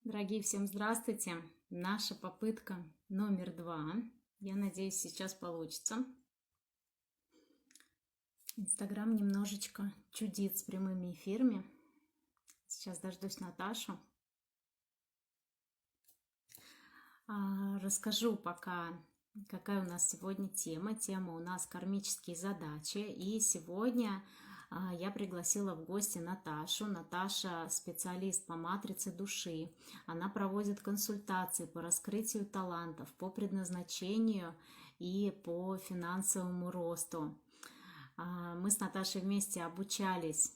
Дорогие, всем здравствуйте! Наша попытка номер 2. Я надеюсь, сейчас получится. Инстаграм немножечко чудит с прямыми эфирами. Сейчас дождусь Наташу. Расскажу пока, какая у нас сегодня тема. Тема у нас кармические задачи. И сегодня я пригласила в гости Наташу. Наташа специалист по матрице души. Она проводит консультации по раскрытию талантов, по предназначению и по финансовому росту. Мы с Наташей вместе обучались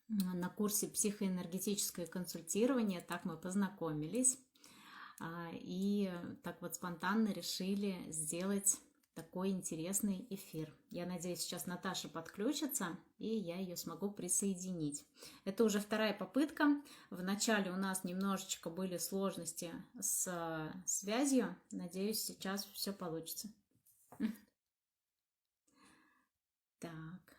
на курсе психоэнергетическое консультирование. Так мы познакомились. И так вот спонтанно решили сделать такой интересный эфир. Я надеюсь, сейчас Наташа подключится, и я ее смогу присоединить. Это уже вторая попытка. Вначале у нас немножечко были сложности с связью. Надеюсь, сейчас все получится. Так,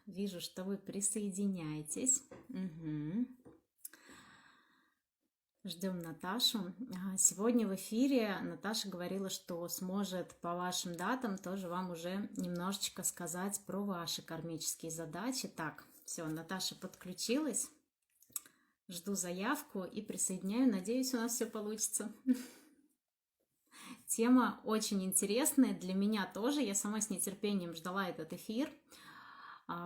вижу, что вы присоединяетесь. Угу. Ждем Наташу. Сегодня в эфире Наташа говорила, что сможет по вашим датам тоже вам уже немножечко сказать про ваши кармические задачи. Так, все, Наташа подключилась. Жду заявку и присоединяю. Надеюсь, у нас все получится. Тема очень интересная для меня тоже. Я сама с нетерпением ждала этот эфир,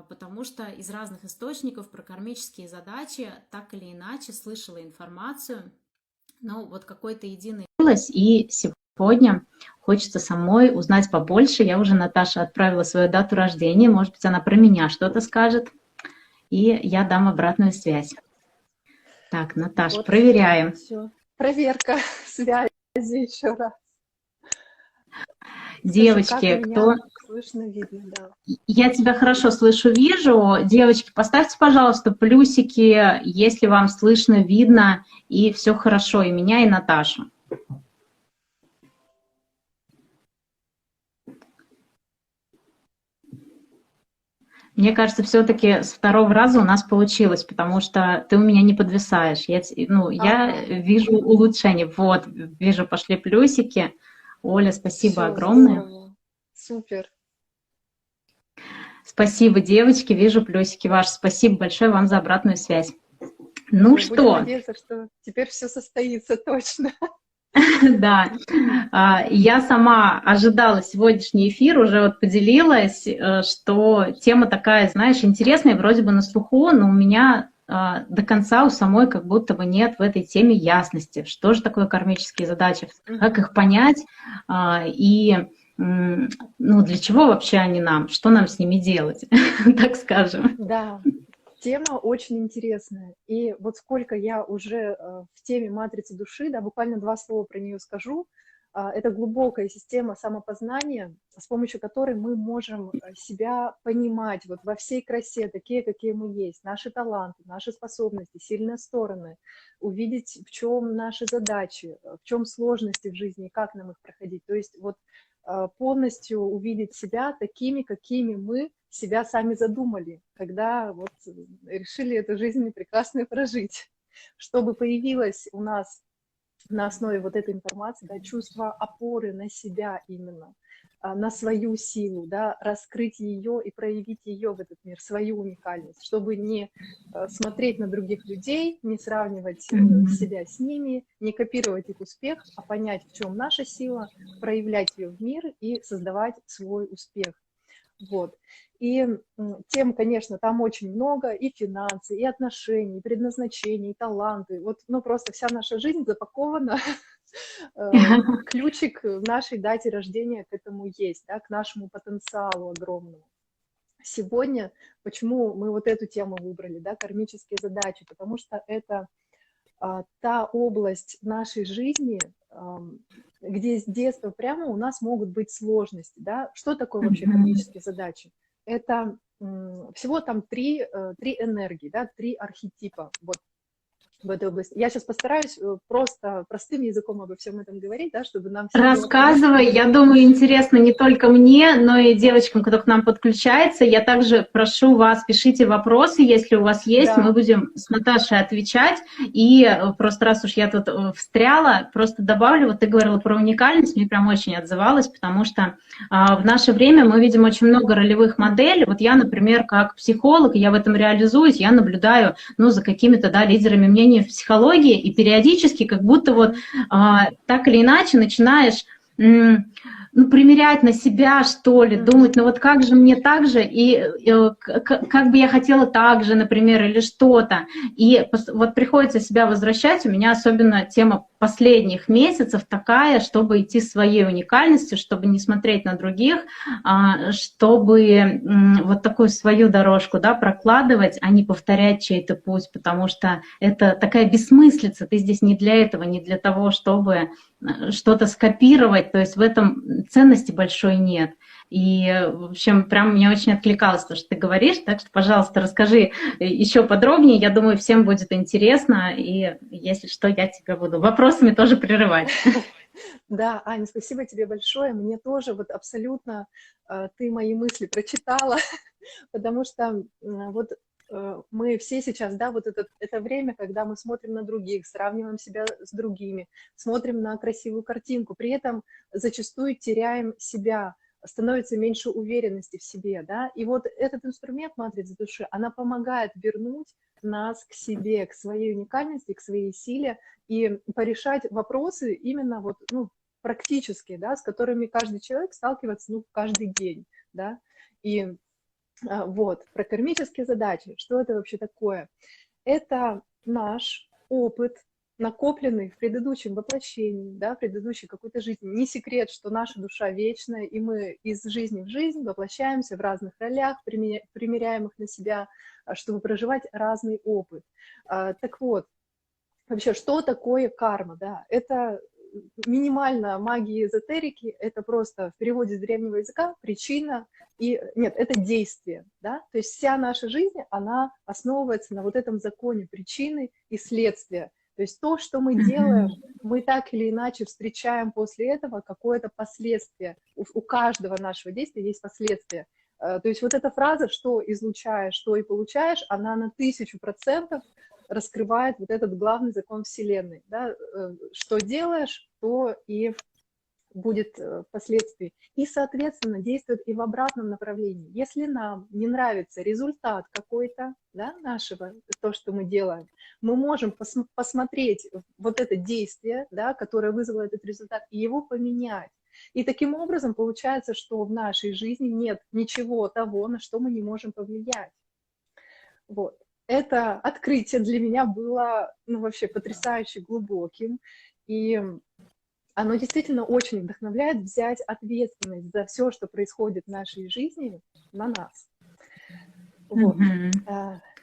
потому что из разных источников про кармические задачи так или иначе слышала информацию, но вот какой-то единый. И сегодня хочется самой узнать побольше. Я уже Наташе отправила свою дату рождения, может быть, она про меня что-то скажет, и я дам обратную связь. Так, Наташ, вот проверяем. Все. Проверка связи еще раз. Девочки, скажи, кто... Слышно, видно, да. Я тебя хорошо слышу, вижу. Девочки, поставьте, пожалуйста, плюсики, если вам слышно, видно, и все хорошо, и меня, и Наташу. Мне кажется, все-таки с второго раза у нас получилось, потому что ты у меня не подвисаешь. Я вижу улучшение. Вот, вижу, пошли плюсики. Оля, спасибо Всё, огромное. Здорово. Супер. Спасибо, девочки, вижу плюсики ваши. Спасибо большое вам за обратную связь. Ну что? Будем надеяться, что теперь все состоится точно. Да, я сама ожидала сегодняшний эфир, уже вот поделилась, что тема такая, знаешь, интересная, вроде бы на слуху, но у меня до конца у самой как будто бы нет в этой теме ясности, что же такое кармические задачи, как их понять и для чего вообще они нам, что нам с ними делать, так скажем. Да. Тема очень интересная. И вот сколько я уже в теме матрицы души, да, буквально 2 слова про нее скажу. Это глубокая система самопознания, с помощью которой мы можем себя понимать вот во всей красе, такие, какие мы есть, наши таланты, наши способности, сильные стороны, увидеть, в чем наши задачи, в чем сложности в жизни и как нам их проходить. То есть вот полностью увидеть себя такими, какими мы себя сами задумали, когда вот решили эту жизнь прекрасно прожить, чтобы появилось у нас на основе вот этой информации, да, чувство опоры на себя именно, на свою силу, да, раскрыть ее и проявить ее в этот мир, свою уникальность, чтобы не смотреть на других людей, не сравнивать себя с ними, не копировать их успех, а понять, в чем наша сила, проявлять ее в мир и создавать свой успех. Вот. И тем, конечно, там очень много, и финансы, и отношения, и предназначения, и таланты. Вот, просто вся наша жизнь запакована, ключик в нашей дате рождения к этому есть, да, к нашему потенциалу огромному. Сегодня, почему мы вот эту тему выбрали, да, кармические задачи, потому что это та область нашей жизни, где с детства прямо у нас могут быть сложности, да. Что такое вообще кармические задачи? Это всего там три энергии, да, 3 архетипа. Вот. в этой области. Я сейчас постараюсь просто простым языком обо всем этом говорить, да, чтобы нам всем было понятно. Рассказывай, я думаю, интересно не только мне, но и девочкам, кто к нам подключается. Я также прошу вас, пишите вопросы, если у вас есть, мы Да, будем с Наташей отвечать. И просто раз уж я тут встряла, просто добавлю, вот ты говорила про уникальность, мне прям очень отзывалось, потому что в наше время мы видим очень много ролевых моделей. Вот я, например, как психолог, я в этом реализуюсь, я наблюдаю, ну, за какими-то, да, лидерами мнений в психологии, и периодически как будто вот так или иначе начинаешь ну, примерять на себя, что ли, думать, ну вот как же мне так же, и как бы я хотела так же, например, или что-то. И вот приходится себя возвращать. У меня особенно тема последних месяцев такая, чтобы идти своей уникальностью, чтобы не смотреть на других, чтобы вот такую свою дорожку, да, прокладывать, а не повторять чей-то путь, потому что это такая бессмыслица. Ты здесь не для этого, не для того, чтобы что-то скопировать, то есть в этом ценности большой нет. И, в общем, прям мне очень откликалось то, что ты говоришь, так что, пожалуйста, расскажи еще подробнее, я думаю, всем будет интересно, и если что, я тебя буду вопросами тоже прерывать. да, Аня, спасибо тебе большое. Мне тоже вот абсолютно ты мои мысли прочитала, потому что вот мы все сейчас, да, вот это время, когда мы смотрим на других, сравниваем себя с другими, смотрим на красивую картинку, при этом зачастую теряем себя, становится меньше уверенности в себе, да, и вот этот инструмент матрицы души, она помогает вернуть нас к себе, к своей уникальности, к своей силе и порешать вопросы именно вот, ну, практические, да, с которыми каждый человек сталкивается, ну, каждый день, да, и вот, про кармические задачи. Что это вообще такое? Это наш опыт, накопленный в предыдущем воплощении, да, в предыдущей какой-то жизни. Не секрет, что наша душа вечная, и мы из жизни в жизнь воплощаемся в разных ролях, примеряем их на себя, чтобы проживать разный опыт. Так вот, вообще, что такое карма? Да? Это минимально магии эзотерики, это просто в переводе с древнего языка причина, и нет, это действие, да, то есть вся наша жизнь, она основывается на вот этом законе причины и следствия, то есть то, что мы делаем, мы так или иначе встречаем после этого какое-то последствие, у каждого нашего действия есть последствия, то есть вот эта фраза, что излучаешь, то и получаешь, она на 1000% раскрывает вот этот главный закон Вселенной. Да? Что делаешь, то и будет впоследствии. И, соответственно, действует и в обратном направлении. Если нам не нравится результат какой-то, да, нашего, то, что мы делаем, мы можем посмотреть вот это действие, да, которое вызвало этот результат, и его поменять. И таким образом получается, что в нашей жизни нет ничего того, на что мы не можем повлиять. Вот. Это открытие для меня было, ну, вообще потрясающе глубоким, и оно действительно очень вдохновляет взять ответственность за все, что происходит в нашей жизни, на нас. Вот.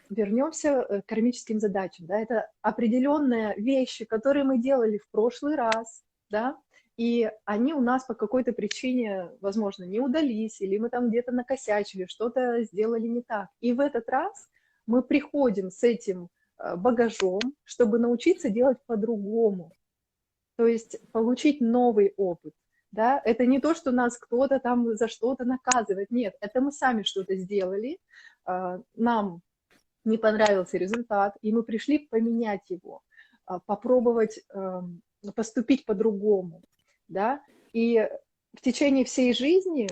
Вернемся к кармическим задачам. Да? Это определенные вещи, которые мы делали в прошлый раз, да, и они у нас по какой-то причине, возможно, не удались, или мы там где-то накосячили, что-то сделали не так. И в этот раз мы приходим с этим багажом, чтобы научиться делать по-другому, то есть получить новый опыт. Да? Это не то, что нас кто-то там за что-то наказывает, нет, это мы сами что-то сделали, нам не понравился результат, и мы пришли поменять его, попробовать поступить по-другому. Да? И в течение всей жизни,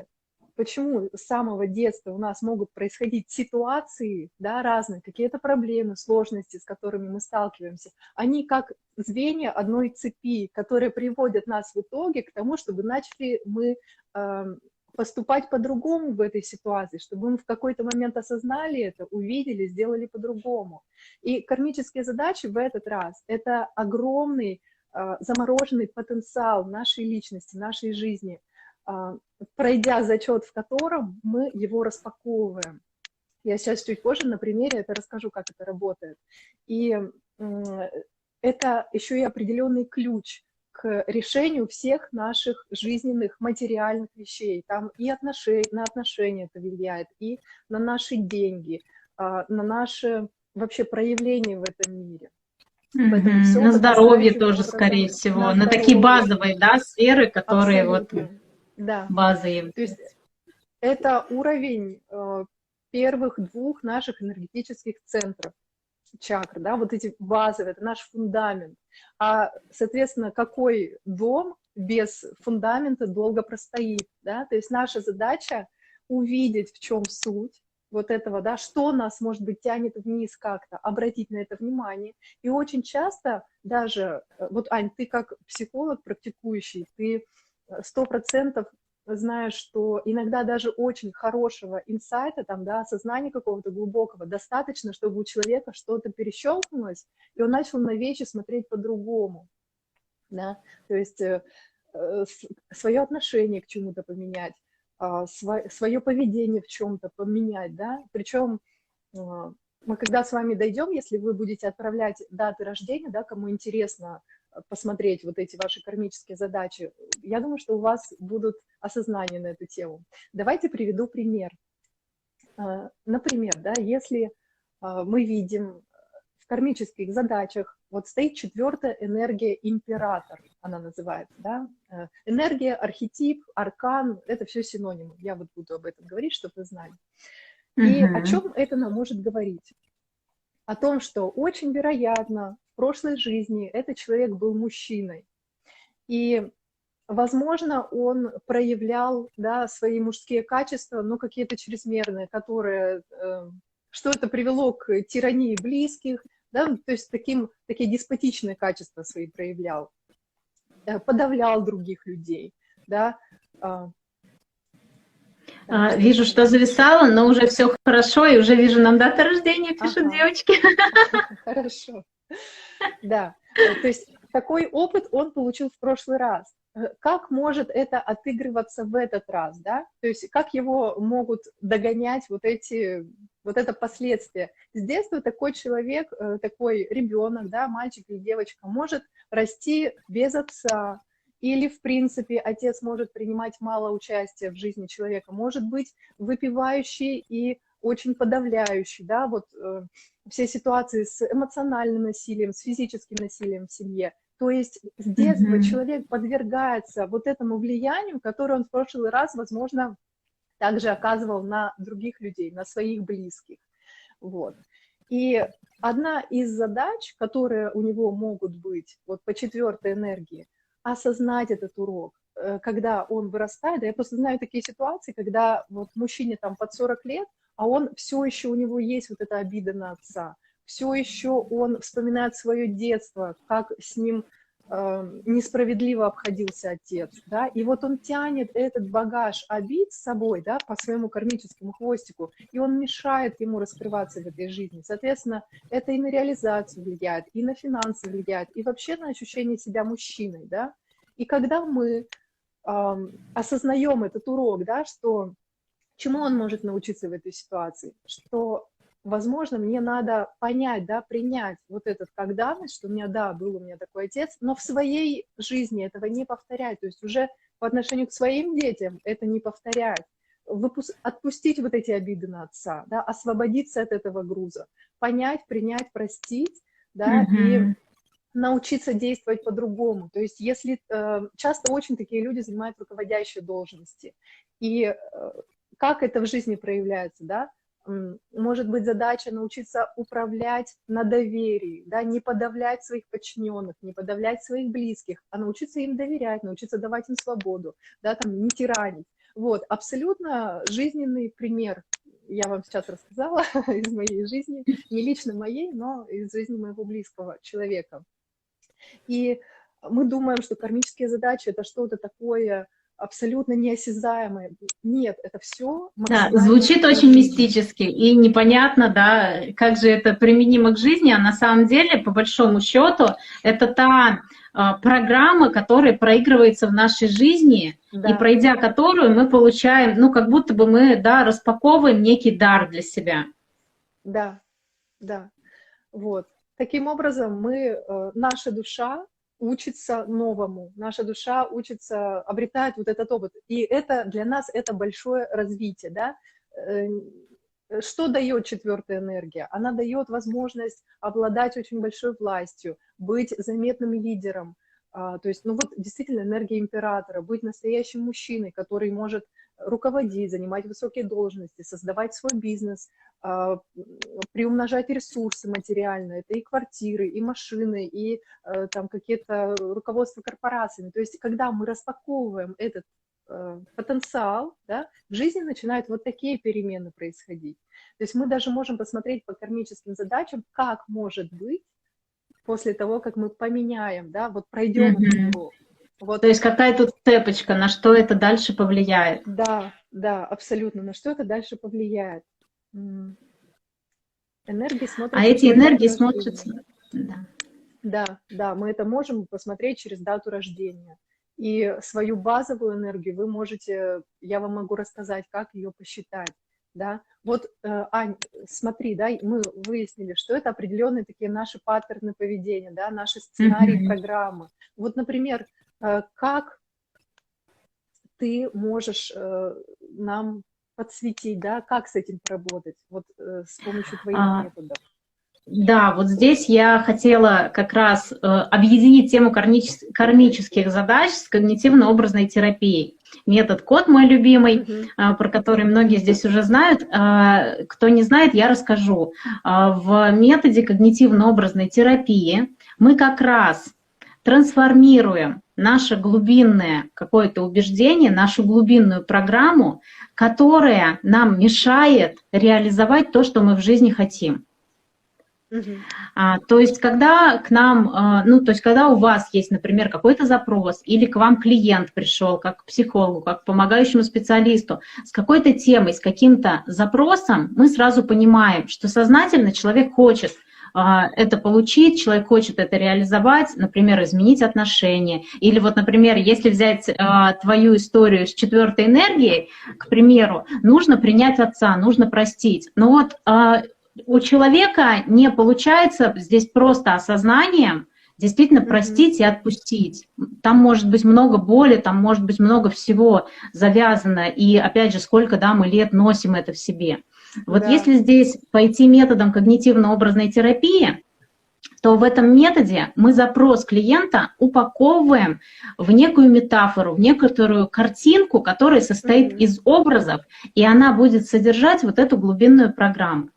почему с самого детства у нас могут происходить ситуации, да, разные, какие-то проблемы, сложности, с которыми мы сталкиваемся, они как звенья одной цепи, которые приводят нас в итоге к тому, чтобы начали мы поступать по-другому в этой ситуации, чтобы мы в какой-то момент осознали это, увидели, сделали по-другому. И кармические задачи в этот раз – это огромный замороженный потенциал нашей личности, нашей жизни, пройдя зачет, в котором мы его распаковываем. Я сейчас чуть позже на примере это расскажу, как это работает. И это еще и определенный ключ к решению всех наших жизненных материальных вещей. Там и на отношения это влияет, и на наши деньги, на наши вообще проявления в этом мире. Поэтому все На здоровье потрясающим тоже, образом скорее всего, на на такие здоровье. базовые, да, сферы, которые вот Абсолютно. Да. базы То есть являются. это уровень первых двух наших энергетических центров, чакр, да, вот эти базовые, это наш фундамент. А, соответственно, какой дом без фундамента долго простоит, да, то есть наша задача увидеть, в чем суть вот этого, да, что нас, может быть, тянет вниз как-то, обратить на это внимание. И очень часто даже, вот, Ань, ты как психолог практикующий, ты 100% знаешь, что иногда даже очень хорошего инсайта, там, да, осознания какого-то глубокого достаточно, чтобы у человека что-то перещелкнулось, и он начал на вещи смотреть по-другому, да, то есть свое отношение к чему-то поменять, свое поведение в чем-то поменять, да, причем мы когда с вами дойдем, если вы будете отправлять даты рождения, да, кому интересно посмотреть вот эти ваши кармические задачи, я думаю, что у вас будут осознания на эту тему. Давайте приведу пример. Например, да, если мы видим в кармических задачах, вот стоит четвертая энергия император, она называется, да, энергия, архетип, аркан, это все синонимы, я вот буду об этом говорить, чтобы вы знали. И о Мгм. чем это нам может говорить? О том, что очень вероятно в прошлой жизни этот человек был мужчиной. И, возможно, он проявлял, да, свои мужские качества, ну, какие-то чрезмерные, которые, что это привело к тирании близких, да, то есть такие деспотичные качества свои проявлял, подавлял других людей, да. Так, что-то Вижу, у что меня тут еще. зависало, но уже все хорошо, и уже вижу, нам дата рождения пишут Ага, девочки. хорошо. Да, то есть такой опыт он получил в прошлый раз. Как может это отыгрываться в этот раз, да? То есть как его могут догонять вот это последствие? С детства такой человек, такой ребенок, да, мальчик или девочка может расти без отца, или, в принципе, отец может принимать мало участия в жизни человека, может быть выпивающий и очень подавляющий, да, вот все ситуации с эмоциональным насилием, с физическим насилием в семье. То есть с детства Мгм. человек подвергается вот этому влиянию, которое он в прошлый раз, возможно, также оказывал на других людей, на своих близких. Вот. И одна из задач, которые у него могут быть вот по четвертой энергии, осознать этот урок, когда он вырастает. Да, я просто знаю такие ситуации, когда вот мужчине там под 40 лет, а он все еще, у него есть вот эта обида на отца, все еще он вспоминает свое детство, как с ним несправедливо обходился отец, да, и вот он тянет этот багаж обид с собой, да, по своему кармическому хвостику, и он мешает ему раскрываться в этой жизни. Соответственно, это и на реализацию влияет, и на финансы влияет, и вообще на ощущение себя мужчиной, да. И когда мы осознаем этот урок, да, что чему он может научиться в этой ситуации, что, возможно, мне надо понять, да, принять вот этот как данность, что у меня, да, был у меня такой отец, но в своей жизни этого не повторять, то есть уже по отношению к своим детям это не повторять, отпустить вот эти обиды на отца, да, освободиться от этого груза, понять, принять, простить, да, и Мгм. научиться действовать по-другому. То есть если часто очень такие люди занимают руководящие должности, и как это в жизни проявляется, да? Может быть задача научиться управлять на доверии, да, не подавлять своих подчиненных, не подавлять своих близких, а научиться им доверять, научиться давать им свободу, да, там, не тиранить. Вот, абсолютно жизненный пример я вам сейчас рассказала из моей жизни, не лично моей, но из жизни моего близкого человека. И мы думаем, что кармические задачи это что-то такое абсолютно неосязаемое. Нет, это все Да, максимально звучит очень увидимо. мистически и непонятно, да, как же это применимо к жизни, а на самом деле, по большому счету, это та программа, которая проигрывается в нашей жизни, и Да, пройдя которую мы получаем, ну, как будто бы мы, да, распаковываем некий дар для себя. да, да. Вот. Таким образом, наша душа учится новому, наша душа учится, обретает вот этот опыт. И это для нас это большое развитие, да. Э, что дает четвертая энергия? Она дает возможность обладать очень большой властью, быть заметным лидером. То есть, ну вот действительно энергия императора, быть настоящим мужчиной, который может руководить, занимать высокие должности, создавать свой бизнес, приумножать ресурсы материальные. Это и квартиры, и машины, и там какие-то руководства корпорациями. То есть, когда мы распаковываем этот потенциал, да, в жизни начинают вот такие перемены происходить. То есть мы даже можем посмотреть по кармическим задачам, как может быть после того, как мы поменяем, да, вот пройдем этот урок. Вот. То есть какая тут цепочка, на что это дальше повлияет? Да, да, абсолютно. На что это дальше повлияет? Энергии смотрятся. А эти энергии смотрятся... Да, да, мы это можем посмотреть через дату рождения. И свою базовую энергию вы можете, я вам могу рассказать, как ее посчитать, да. Вот, Ань, смотри, да, мы выяснили, что это определенные такие наши паттерны поведения, да, наши сценарии, программы. Вот, например, как ты можешь нам подсветить, да, как с этим поработать, вот с помощью твоих методов? Да, вот здесь я хотела как раз объединить тему кармических задач с когнитивно-образной терапией. Метод КОД мой любимый, про который многие здесь уже знают. Кто не знает, я расскажу. В методе когнитивно-образной терапии мы как раз трансформируем наше глубинное какое-то убеждение, нашу глубинную программу, которая нам мешает реализовать то, что мы в жизни хотим. То есть, когда к нам, ну, то есть, когда у вас есть, например, какой-то запрос, или к вам клиент пришел, как к психологу, как к помогающему специалисту, с какой-то темой, с каким-то запросом, мы сразу понимаем, что сознательно человек хочет это получить, человек хочет это реализовать, например, изменить отношения. Или вот, например, если взять твою историю с четвертой энергией, к примеру, нужно принять отца, нужно простить. Но вот у человека не получается здесь просто осознанием действительно простить и отпустить. Там может быть много боли, там может быть много всего завязано. И опять же, сколько, да, мы лет носим это в себе. Вот если здесь пойти методом когнитивно-образной терапии, то в этом методе мы запрос клиента упаковываем в некую метафору, в некоторую картинку, которая состоит из образов, и она будет содержать вот эту глубинную программу.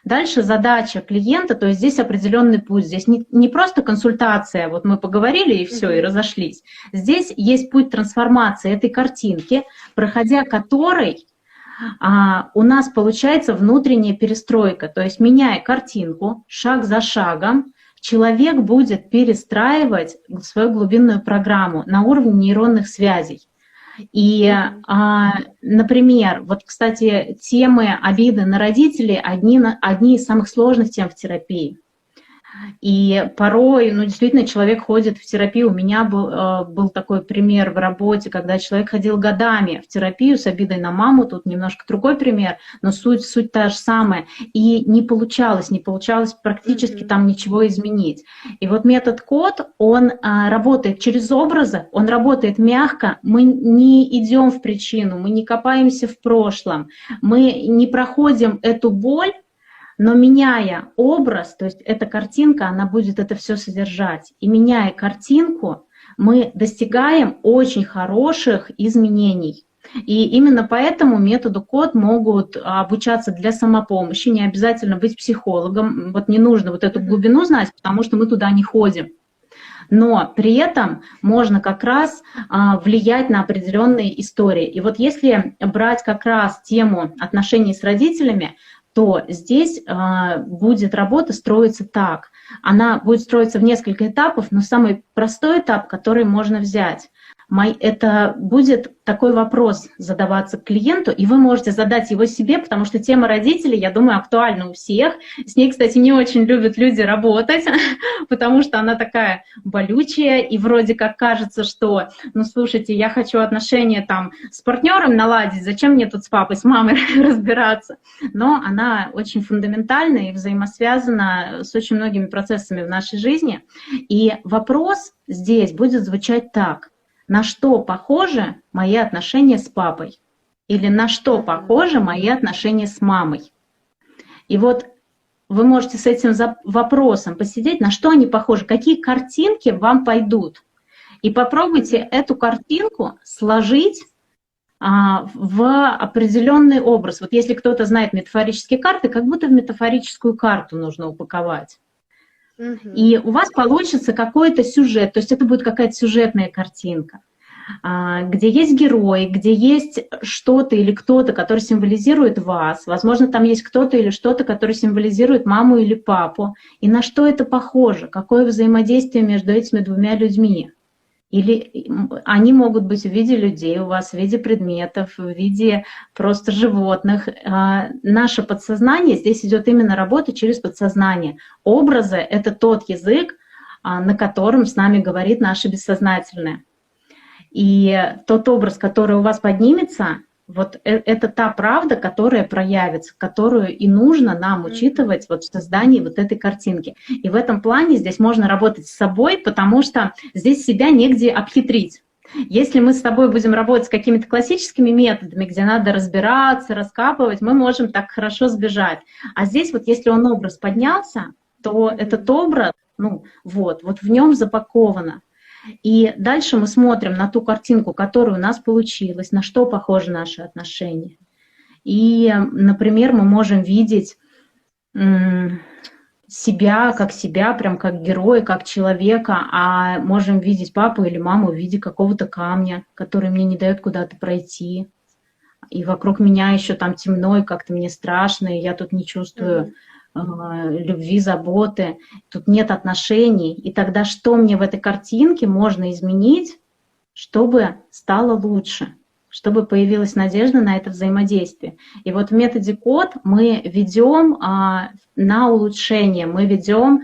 Дальше задача клиента, то есть здесь определенный путь, здесь не просто консультация, вот мы поговорили и все, и разошлись. Здесь есть путь трансформации этой картинки, проходя которой у нас получается внутренняя перестройка, то есть меняя картинку, шаг за шагом, человек будет перестраивать свою глубинную программу на уровне нейронных связей. И, например, вот, кстати, темы обиды на родителей одни из самых сложных тем в терапии. И порой, ну, действительно, человек ходит в терапию. У меня был такой пример в работе, когда человек ходил годами в терапию с обидой на маму. Тут немножко другой пример, но суть та же самая. И не получалось практически там ничего изменить. И вот метод КОД, он работает через образы, он работает мягко. Мы не идем в причину, мы не копаемся в прошлом, мы не проходим эту боль, но меняя образ, то есть эта картинка, она будет это все содержать. И меняя картинку, мы достигаем очень хороших изменений. И именно поэтому методу КОД могут обучаться для самопомощи, не обязательно быть психологом. Вот не нужно вот эту глубину знать, потому что мы туда не ходим. Но при этом можно как раз влиять на определенные истории. И вот если брать как раз тему отношений с родителями, то здесь будет работа строиться так. Она будет строиться в несколько этапов, но самый простой этап, который можно взять, это будет такой вопрос задаваться клиенту, и вы можете задать его себе, потому что тема родителей, я думаю, актуальна у всех. С ней, кстати, не очень любят люди работать, потому что она такая болючая, и вроде как кажется, что, ну, слушайте, я хочу отношения там с партнером наладить, зачем мне тут с папой, с мамой разбираться? Но она очень фундаментальна и взаимосвязана с очень многими процессами в нашей жизни. И вопрос здесь будет звучать так: на что похожи мои отношения с папой? Или на что похожи мои отношения с мамой? И вот вы можете с этим вопросом посидеть, на что они похожи, какие картинки вам пойдут. И попробуйте эту картинку сложить в определенный образ. Вот если кто-то знает метафорические карты, как будто в метафорическую карту нужно упаковать. И у вас получится какой-то сюжет, то есть это будет какая-то сюжетная картинка, где есть герой, где есть что-то или кто-то, который символизирует вас. Возможно, там есть кто-то или что-то, который символизирует маму или папу. И на что это похоже? Какое взаимодействие между этими двумя людьми? Или они могут быть в виде людей у вас, в виде предметов, в виде просто животных. Наше подсознание, здесь идет именно работа через подсознание. Образы — это тот язык, на котором с нами говорит наше бессознательное. И тот образ, который у вас поднимется, вот это та правда, которая проявится, которую и нужно нам учитывать вот в создании вот этой картинки. И в этом плане здесь можно работать с собой, потому что здесь себя негде обхитрить. Если мы с тобой будем работать с какими-то классическими методами, где надо разбираться, раскапывать, мы можем так хорошо сбежать. А здесь вот если образ поднялся, то этот образ, вот в нем запаковано. И дальше мы смотрим на ту картинку, которая у нас получилась, на что похожи наши отношения. И, например, мы можем видеть себя, прям как героя, как человека, а можем видеть папу или маму в виде какого-то камня, который мне не дает куда-то пройти. И вокруг меня еще там темно, и как-то мне страшно, и я тут не чувствую любви, заботы, тут нет отношений. И тогда что мне в этой картинке можно изменить, чтобы стало лучше, чтобы появилась надежда на это взаимодействие? И вот в методе КОД мы ведем на улучшение, мы ведем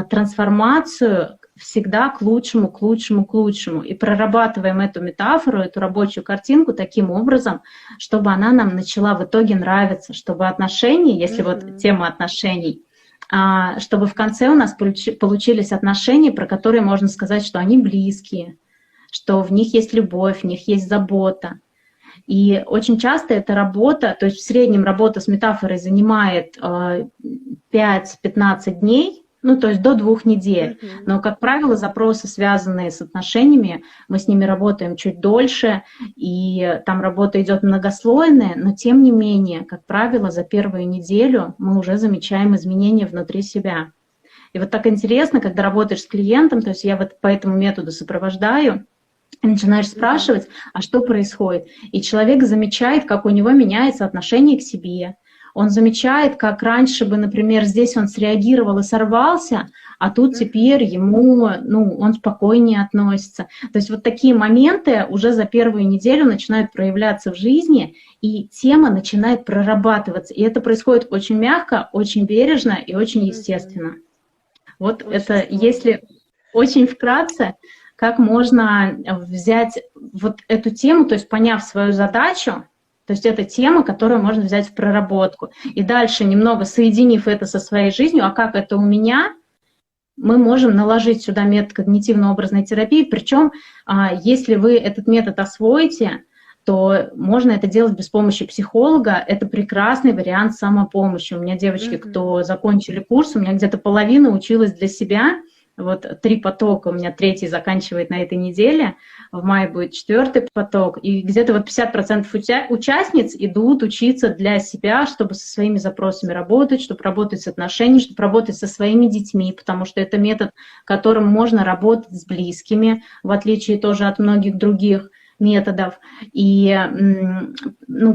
трансформацию всегда к лучшему, к лучшему, к лучшему. И прорабатываем эту метафору, эту рабочую картинку таким образом, чтобы она нам начала в итоге нравиться, чтобы отношения, если вот тема отношений, чтобы в конце у нас получились отношения, про которые можно сказать, что они близкие, что в них есть любовь, в них есть забота. И очень часто эта работа, то есть в среднем работа с метафорой занимает 5-15 дней, то есть до 2 недель. Но, как правило, запросы, связанные с отношениями, мы с ними работаем чуть дольше, и там работа идет многослойная, но тем не менее, как правило, за первую неделю мы уже замечаем изменения внутри себя. И вот так интересно, когда работаешь с клиентом, то есть я вот по этому методу сопровождаю, и начинаешь спрашивать, а что происходит? И человек замечает, как у него меняется отношение к себе. Он замечает, как раньше бы, например, здесь он среагировал и сорвался, а тут теперь ему, он спокойнее относится. То есть вот такие моменты уже за первую неделю начинают проявляться в жизни, и тема начинает прорабатываться. И это происходит очень мягко, очень бережно и очень естественно. Вот очень это, здорово. Если очень вкратце, как можно взять вот эту тему, то есть поняв свою задачу, то есть это тема, которую можно взять в проработку. И дальше, немного соединив это со своей жизнью, а как это у меня, мы можем наложить сюда метод когнитивно-образной терапии. Причем, если вы этот метод освоите, то можно это делать без помощи психолога. Это прекрасный вариант самопомощи. У меня девочки, кто закончили курс, у меня где-то половина училась для себя. Вот 3 потока, у меня 3-й заканчивает на этой неделе, в мае будет 4-й поток, и где-то вот 50% участниц идут учиться для себя, чтобы со своими запросами работать, чтобы работать с отношениями, чтобы работать со своими детьми, потому что это метод, которым можно работать с близкими, в отличие тоже от многих других методов. И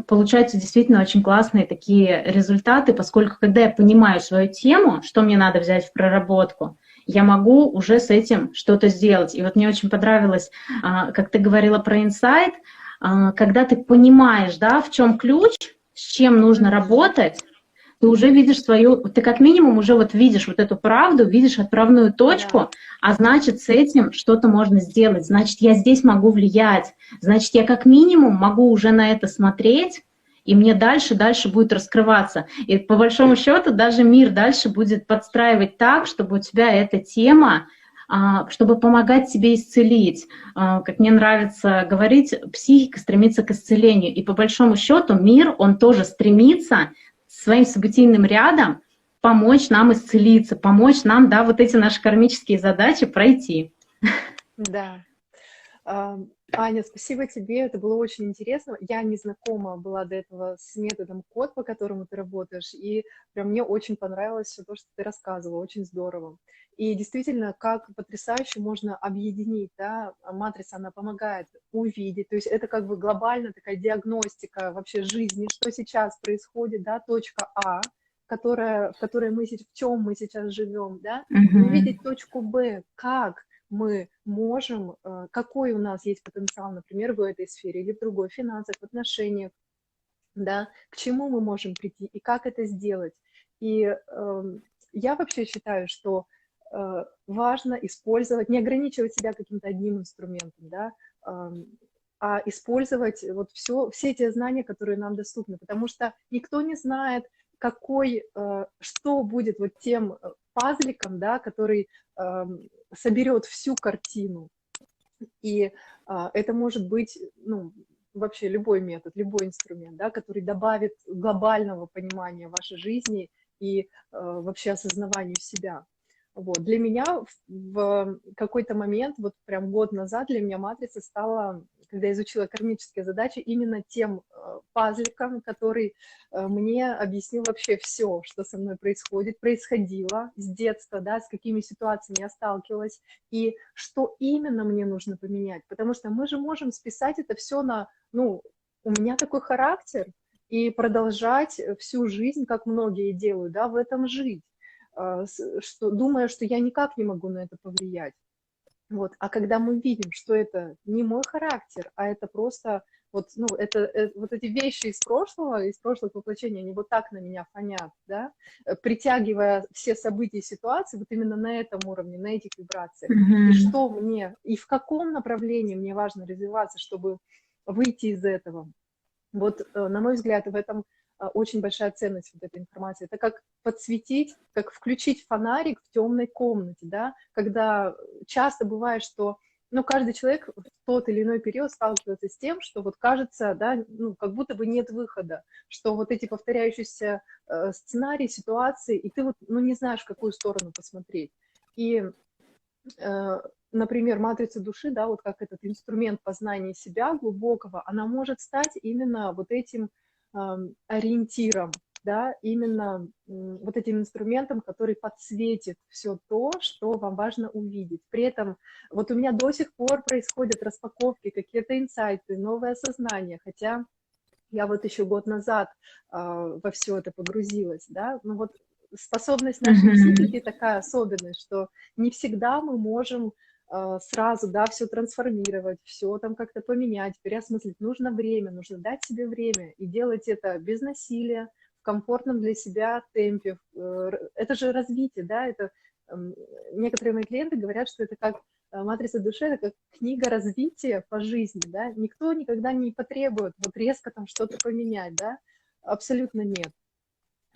получаются действительно очень классные такие результаты, поскольку когда я понимаю свою тему, что мне надо взять в проработку, я могу уже с этим что-то сделать. И вот мне очень понравилось, как ты говорила про инсайт, когда ты понимаешь, да, в чем ключ, с чем нужно работать, ты уже видишь ты как минимум уже вот видишь вот эту правду, видишь отправную точку, а значит, с этим что-то можно сделать, значит, я здесь могу влиять, значит, я как минимум могу уже на это смотреть, и мне дальше будет раскрываться. И по большому счету даже мир дальше будет подстраивать так, чтобы у тебя эта тема, чтобы помогать тебе исцелить. Как мне нравится говорить, психика стремится к исцелению. И по большому счету мир, он тоже стремится с своим событийным рядом помочь нам исцелиться, помочь нам, да, вот эти наши кармические задачи пройти. Да. Аня, спасибо тебе, это было очень интересно. Я не знакома была до этого с методом код, по которому ты работаешь, и прям мне очень понравилось все то, что ты рассказывала, очень здорово. И действительно, как потрясающе можно объединить, да, матрица, она помогает увидеть, то есть это как бы глобальная такая диагностика вообще жизни, что сейчас происходит, да, точка А, в которой мы, в чем мы сейчас живем, да, и увидеть точку Б, как мы можем, какой у нас есть потенциал, например, в этой сфере или в другой, в финансах, в отношениях, да, к чему мы можем прийти и как это сделать. И я вообще считаю, что важно использовать, не ограничивать себя каким-то одним инструментом, да, а использовать вот все те знания, которые нам доступны, потому что никто не знает, что будет вот тем пазликом, да, который соберет всю картину. И это может быть, ну, вообще любой метод, любой инструмент, да, который добавит глобального понимания вашей жизни и вообще осознаванию себя. Вот. Для меня в какой-то момент, вот прям год назад, для меня матрица стала, когда я изучила кармические задачи, именно тем пазликом, который мне объяснил вообще все, что со мной происходило с детства, да, с какими ситуациями я сталкивалась, и что именно мне нужно поменять. Потому что мы же можем списать это все на, ну, у меня такой характер, и продолжать всю жизнь, как многие делают, да, в этом жить, думая, что я никак не могу на это повлиять. Вот. А когда мы видим, что это не мой характер, а это просто вот, ну, вот эти вещи из прошлых воплощений, они вот так на меня фонят, да, притягивая все события и ситуации вот именно на этом уровне, на этих вибрациях. И в каком направлении мне важно развиваться, чтобы выйти из этого. Вот, на мой взгляд, в этом очень большая ценность вот этой информации. Это как подсветить, как включить фонарик в темной комнате, да, когда часто бывает, что, ну, каждый человек в тот или иной период сталкивается с тем, что вот кажется, да, ну, как будто бы нет выхода, что вот эти повторяющиеся сценарии, ситуации, и ты вот, ну, не знаешь, в какую сторону посмотреть. И например, матрица души, да, вот как этот инструмент познания себя глубокого, она может стать именно вот этим ориентиром, да, именно вот этим инструментом, который подсветит все то, что вам важно увидеть. При этом вот у меня до сих пор происходят распаковки, какие-то инсайты, новое осознание, хотя я вот еще год назад во все это погрузилась, да, но вот способность нашей психики такая особенность, что не всегда мы можем сразу, да, все трансформировать, все там как-то поменять, переосмыслить. Нужно время, нужно дать себе время и делать это без насилия, в комфортном для себя темпе. Это же развитие, да, это некоторые мои клиенты говорят, что это как матрица души, это как книга развития по жизни, да, никто никогда не потребует вот резко там что-то поменять, да, абсолютно нет.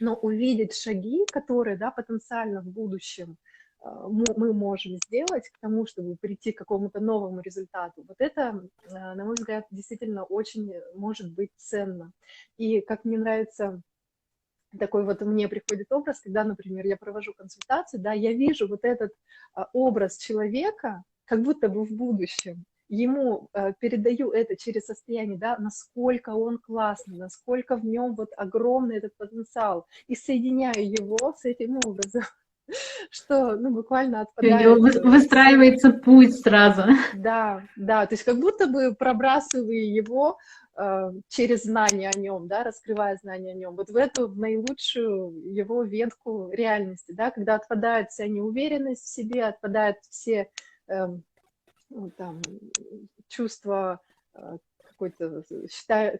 Но увидеть шаги, которые, да, потенциально в будущем мы можем сделать к тому, чтобы прийти к какому-то новому результату, вот это, на мой взгляд, действительно очень может быть ценно. И как мне нравится такой вот мне приходит образ, когда, например, я провожу консультацию, да, я вижу вот этот образ человека, как будто бы в будущем, ему передаю это через состояние, да, насколько он классный, насколько в нем вот огромный этот потенциал, и соединяю его с этим образом, что, ну, буквально У него отпадает все. выстраивается путь сразу. Да, да, то есть как будто бы пробрасываю его через знание о нем, да, раскрывая знание о нем, вот в эту в наилучшую его ветку реальности, да, когда отпадает вся неуверенность в себе, отпадают все ну, там, чувства какой-то,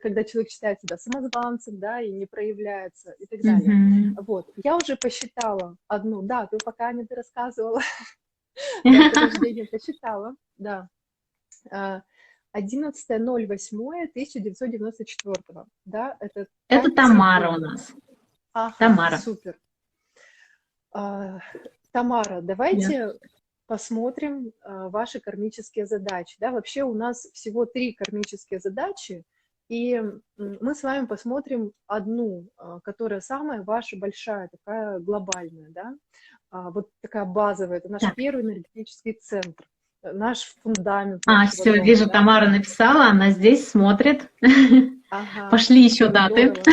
когда человек считает себя самозванцем, да, и не проявляется, и так далее. Вот, я уже посчитала одну, да, ты пока не рассказывала, дату рождения посчитала, да, 11.08.1994, да, это Это 5 Тамара у циклов. нас. Ага, Тамара. супер. Тамара, давайте посмотрим ваши кармические задачи. Да, вообще у нас всего 3 кармические задачи, И мы с вами посмотрим одну, которая самая ваша большая, такая глобальная, да, вот такая базовая, это наш Так. первый энергетический центр, наш фундамент нашего Все, дома, вижу, да. Тамара написала, она здесь смотрит. Ага, Пошли еще даты. здорово.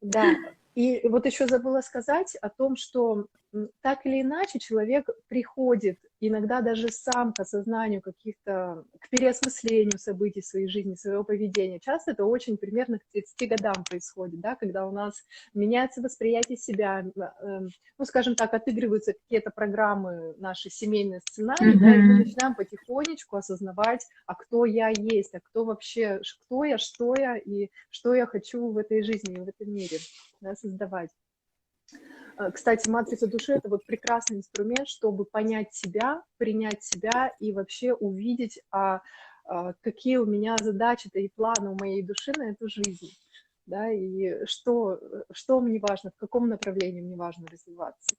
Да, и вот еще забыла сказать о том, что так или иначе человек приходит иногда даже сам к осознанию каких-то, к переосмыслению событий своей жизни, своего поведения. Часто это очень примерно к 30 годам происходит, да, когда у нас меняется восприятие себя, ну, скажем так, отыгрываются какие-то программы, наши семейные сценарии, да, и мы Мгм. начинаем потихонечку осознавать, а кто я есть, а кто вообще, кто я, что я и что я хочу в этой жизни, в этом мире, да, создавать. Кстати, матрица души – это вот прекрасный инструмент, чтобы понять себя, принять себя и вообще увидеть, какие у меня задачи-то и планы у моей души на эту жизнь, да, и что мне важно, в каком направлении мне важно развиваться.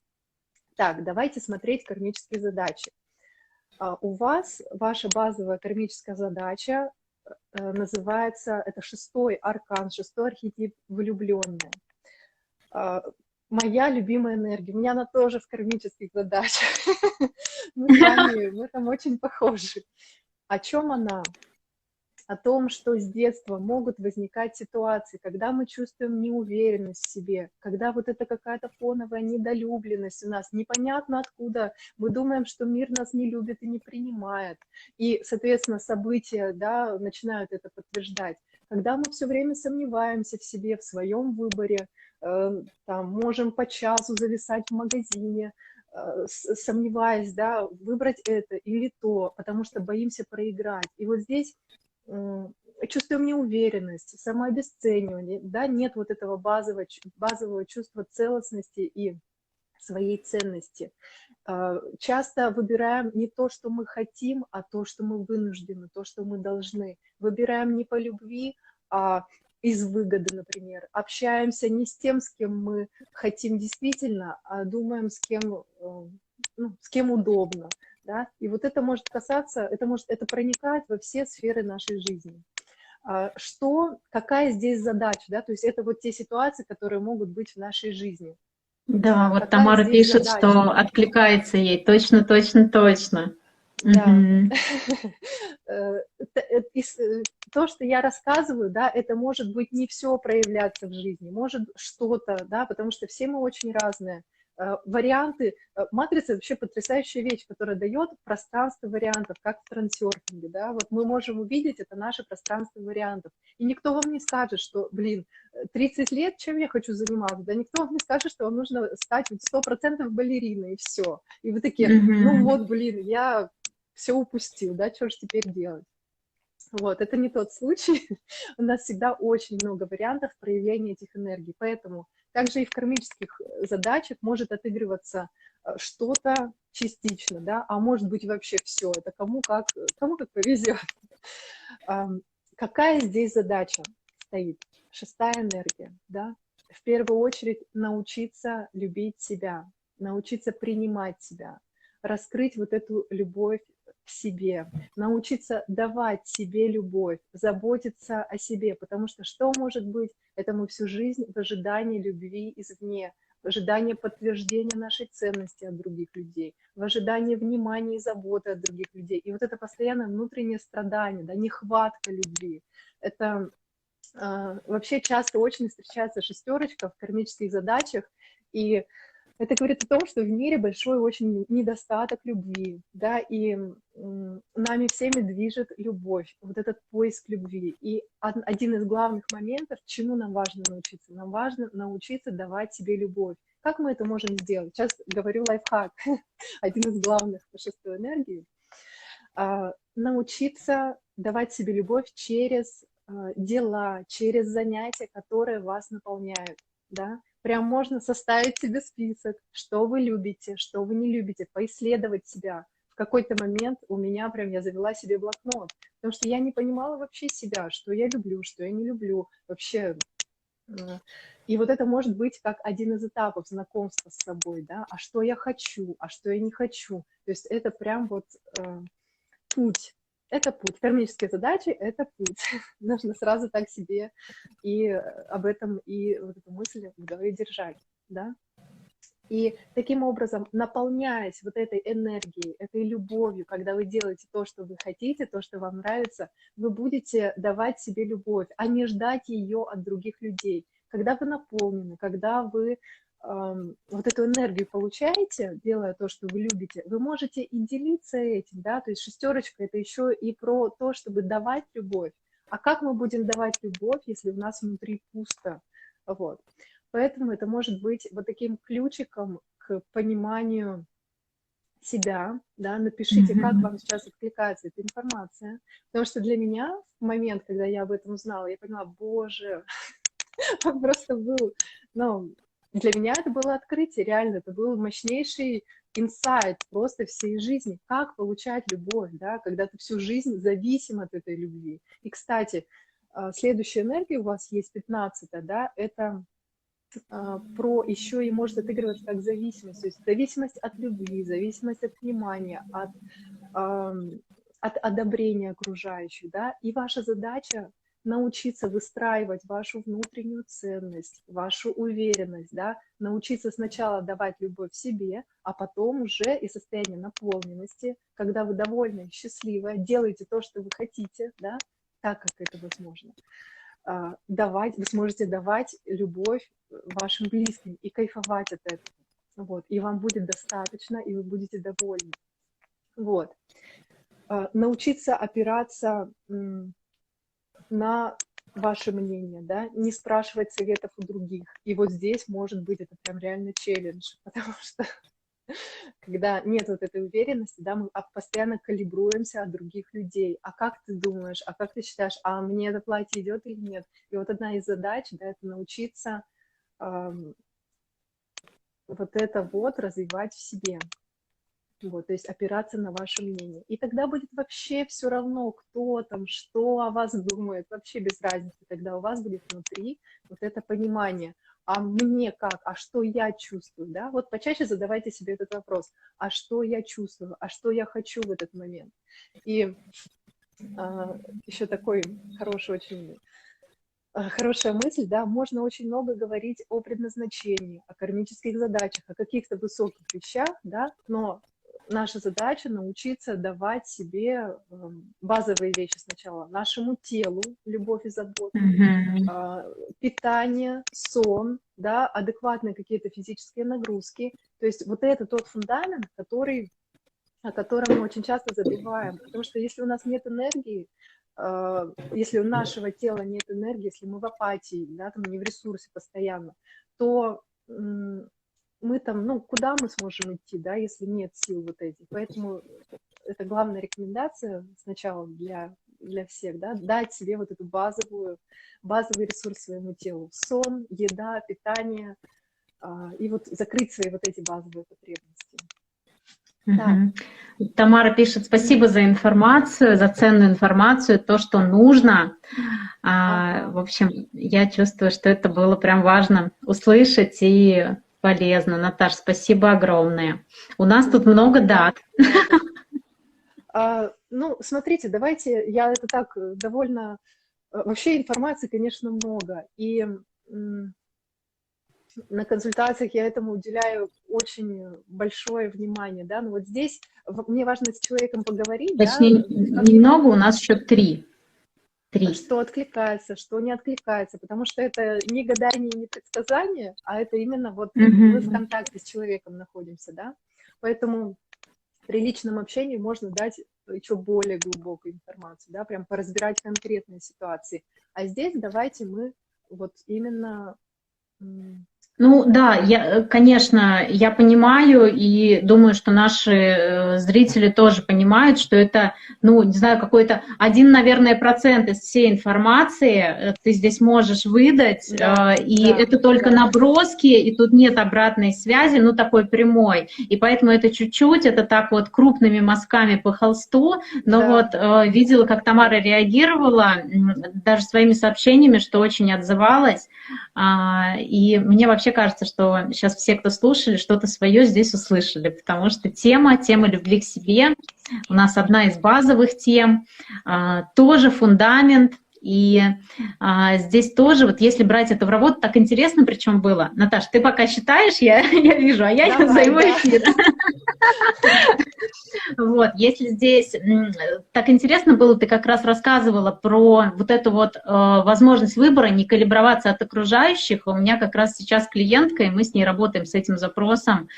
Так, давайте смотреть кармические задачи. У вас ваша базовая кармическая задача называется, это шестой аркан, шестой архетип влюбленная. Моя любимая энергия. У меня она тоже в кармических задачах. Мы с вами в этом очень похожи. О чем она? О том, что с детства могут возникать ситуации, когда мы чувствуем неуверенность в себе, когда вот это какая-то фоновая недолюбленность у нас, непонятно откуда, мы думаем, что мир нас не любит и не принимает, и, соответственно, события, да, начинают это подтверждать. Когда мы все время сомневаемся в себе, в своем выборе, там, можем по часу зависать в магазине, сомневаясь, да, выбрать это или то, потому что боимся проиграть. И вот здесь чувствуем неуверенность, самообесценивание, да, нет вот этого базового чувства целостности и своей ценности. Часто выбираем не то, что мы хотим, а то, что мы вынуждены, то, что мы должны. Выбираем не по любви, а из выгоды, например. Общаемся не с тем, с кем мы хотим действительно, а думаем, с кем удобно. Да? И вот это может касаться, это проникает во все сферы нашей жизни. Какая здесь задача? Да? То есть это вот те ситуации, которые могут быть в нашей жизни. Да, вот Какая Тамара здесь пишет, задача? что откликается ей. Точно, точно, точно. Да. Мгм. Э, То, что я рассказываю, да, это может быть не все проявляться в жизни, может что-то, да, потому что все мы очень разные. Варианты, матрица вообще потрясающая вещь, которая дает пространство вариантов, как в трансерфинге, да, вот мы можем увидеть это наше пространство вариантов, и никто вам не скажет, что, 30 лет, чем я хочу заниматься, да, никто вам не скажет, что вам нужно стать 100% балериной, и все, и вы такие, ну Мгм. вот, я все упустил, да, что же теперь делать? Вот, это не тот случай. У нас всегда очень много вариантов проявления этих энергий. Поэтому также и в кармических задачах может отыгрываться что-то частично, да, а может быть вообще все. Это кому как повезет. Какая здесь задача стоит? Шестая энергия, да. В первую очередь научиться любить себя, научиться принимать себя, раскрыть вот эту любовь к себе, научиться давать себе любовь, заботиться о себе, потому что может быть? Это мы всю жизнь в ожидании любви извне, в ожидании подтверждения нашей ценности от других людей, в ожидании внимания и заботы от других людей. И вот это постоянное внутреннее страдание, да, нехватка любви, это вообще часто очень встречается шестерочка в кармических задачах, и это говорит о том, что в мире большой очень недостаток любви, да, и нами всеми движет любовь, вот этот поиск любви. И один из главных моментов, чему нам важно научиться? Нам важно научиться давать себе любовь. Как мы это можем сделать? Сейчас говорю лайфхак, один из главных по шестой энергии. Научиться давать себе любовь через дела, через занятия, которые вас наполняют, да. Прям можно составить себе список, что вы любите, что вы не любите, поисследовать себя. В какой-то момент у меня прям я завела себе блокнот, потому что я не понимала вообще себя, что я люблю, что я не люблю вообще. И вот это может быть как один из этапов знакомства с собой, да, а что я хочу, а что я не хочу. То есть это прям вот путь. это путь. Кармические задачи — это путь. Нужно сразу так себе и об этом, и вот эту мысль в голове держать, да. И таким образом, наполняясь вот этой энергией, этой любовью, когда вы делаете то, что вы хотите, то, что вам нравится, вы будете давать себе любовь, а не ждать ее от других людей. Когда вы наполнены, когда вы вот эту энергию получаете, делая то, что вы любите, вы можете и делиться этим, да, то есть шестерочка — это еще и про то, чтобы давать любовь. А как мы будем давать любовь, если у нас внутри пусто? Вот. Поэтому это может быть вот таким ключиком к пониманию себя, да, напишите, как вам сейчас откликается эта информация, потому что для меня в момент, когда я об этом узнала, я поняла, боже, он просто был, ну, для меня это было открытие, реально, это был мощнейший инсайт просто всей жизни, как получать любовь, да, когда ты всю жизнь зависим от этой любви. И, кстати, следующая энергия у вас есть, 15-я, да, это про еще и может отыгрываться как зависимость, то есть зависимость от любви, зависимость от внимания, от одобрения окружающих, да, и ваша задача научиться выстраивать вашу внутреннюю ценность, вашу уверенность, да, научиться сначала давать любовь себе, а потом уже и состояние наполненности, когда вы довольны, счастливы, делаете то, что вы хотите, да, так, как это возможно. Давать, вы сможете давать любовь вашим близким и кайфовать от этого. Вот. И вам будет достаточно, и вы будете довольны. Вот. Научиться опираться на ваше мнение, да, не спрашивать советов у других. И вот здесь, может быть, это прям реально челлендж, потому что когда нет вот этой уверенности, да, мы постоянно калибруемся от других людей. А как ты думаешь, а как ты считаешь, а мне это платье идет или нет? И вот одна из задач, да, это научиться вот это вот развивать в себе. Вот, то есть опираться на ваше мнение. И тогда будет вообще все равно, кто там, что о вас думает, вообще без разницы. Тогда у вас будет внутри вот это понимание. А мне как? А что я чувствую? Да? Вот почаще задавайте себе этот вопрос. А что я чувствую? А что я хочу в этот момент? И еще такой хороший очень... Хорошая мысль, да, можно очень много говорить о предназначении, о кармических задачах, о каких-то высоких вещах, да, но наша задача научиться давать себе базовые вещи сначала, нашему телу любовь и заботу, питание, сон, да, адекватные какие-то физические нагрузки. То есть вот это тот фундамент, о котором мы очень часто забываем, потому что если у нас нет энергии, если у нашего тела нет энергии, если мы в апатии, да, там не в ресурсе постоянно, то мы там, ну, куда мы сможем идти, да, если нет сил вот этих. Поэтому это главная рекомендация сначала для всех, да, дать себе вот эту базовый ресурс своему телу. Сон, еда, питание, и вот закрыть свои вот эти базовые потребности. Да. Тамара пишет: спасибо за информацию, за ценную информацию, то, что нужно. В общем, я чувствую, что это было прям важно услышать и полезно. Наташ, спасибо огромное. У нас тут много дат. Ну, смотрите, давайте, я это так довольно... Вообще информации, конечно, много. И на консультациях я этому уделяю очень большое внимание, да, но вот здесь мне важно с человеком поговорить, точнее, да, немного, у нас еще три. Что откликается, что не откликается, потому что это не гадание, не предсказание, а это именно вот мы в контакте с человеком находимся, да, поэтому при личном общении можно дать еще более глубокую информацию, да, прям поразбирать конкретные ситуации, а здесь давайте мы вот именно... Ну да, конечно, я понимаю и думаю, что наши зрители тоже понимают, что это, ну, не знаю, какой-то 1, наверное, процент из всей информации ты здесь можешь выдать, это только наброски, и тут нет обратной связи, ну, такой прямой, и поэтому это чуть-чуть, это так вот крупными мазками по холсту, но вот видела, как Тамара реагировала, даже своими сообщениями, что очень отзывалась. И мне вообще кажется, что сейчас все, кто слушали, что-то свое здесь услышали, потому что тема любви к себе у нас одна из базовых тем, тоже фундамент. И здесь тоже, вот если брать это в работу, так интересно причем было. Наташ, ты пока считаешь, я вижу, а я Давай, займу да. эфир. Вот, если здесь так интересно было, ты как раз рассказывала про вот эту вот возможность выбора, не калиброваться от окружающих. У меня как раз сейчас клиентка, и мы с ней работаем с этим запросом